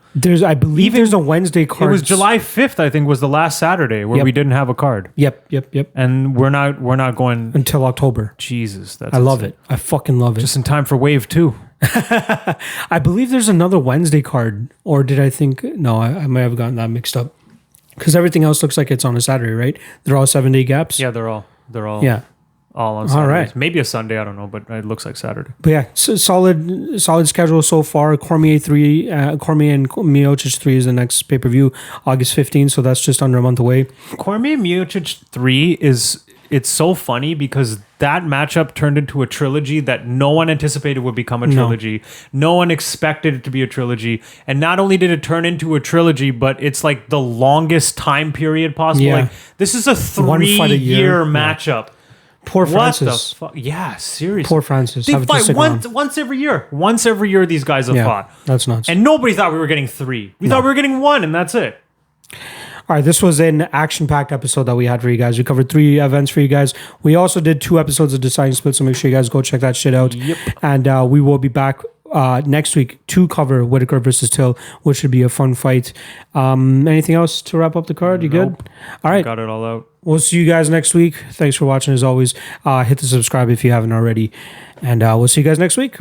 I believe there's a Wednesday card. It was July 5th, I think, was the last Saturday where Yep. we didn't have a card. Yep. And we're not going Until October. Jesus, that's I love insane. it. I fucking love it. Just in time for Wave 2. I believe there's another Wednesday card. Or did I think... No, I might have gotten that mixed up. Because everything else looks like it's on a Saturday, right? They're all 7-day gaps? Yeah, they're all Yeah. all on Saturdays. right. Maybe a Sunday, I don't know, but it looks like Saturday. But yeah, solid schedule so far. Cormier and Miocic 3 is the next pay-per-view, August 15th, so that's just under a month away. Cormier Miocic 3 it's so funny because that matchup turned into a trilogy that no one anticipated would become a trilogy. No one expected it to be a trilogy. And not only did it turn into a trilogy, but it's like the longest time period possible. Yeah. Like this is a One fight a year. 3-year matchup. Poor What Francis. the fuck? Yeah, seriously. Poor Francis. They Having to fight stick around. once every year. Once every year these guys have Yeah, fought. that's nuts. And nobody thought we were getting 3. We thought we were getting 1 and that's it. All right, this was an action-packed episode that we had for you guys. We covered 3 events for you guys. We also did 2 episodes of Deciding Split, so make sure you guys go check that shit out. Yep. And we will be back next week to cover Whitaker versus Till, which should be a fun fight. Anything else to wrap up the card? You good? All right. Got it all out. We'll see you guys next week. Thanks for watching as always. Hit the subscribe if you haven't already. And we'll see you guys next week.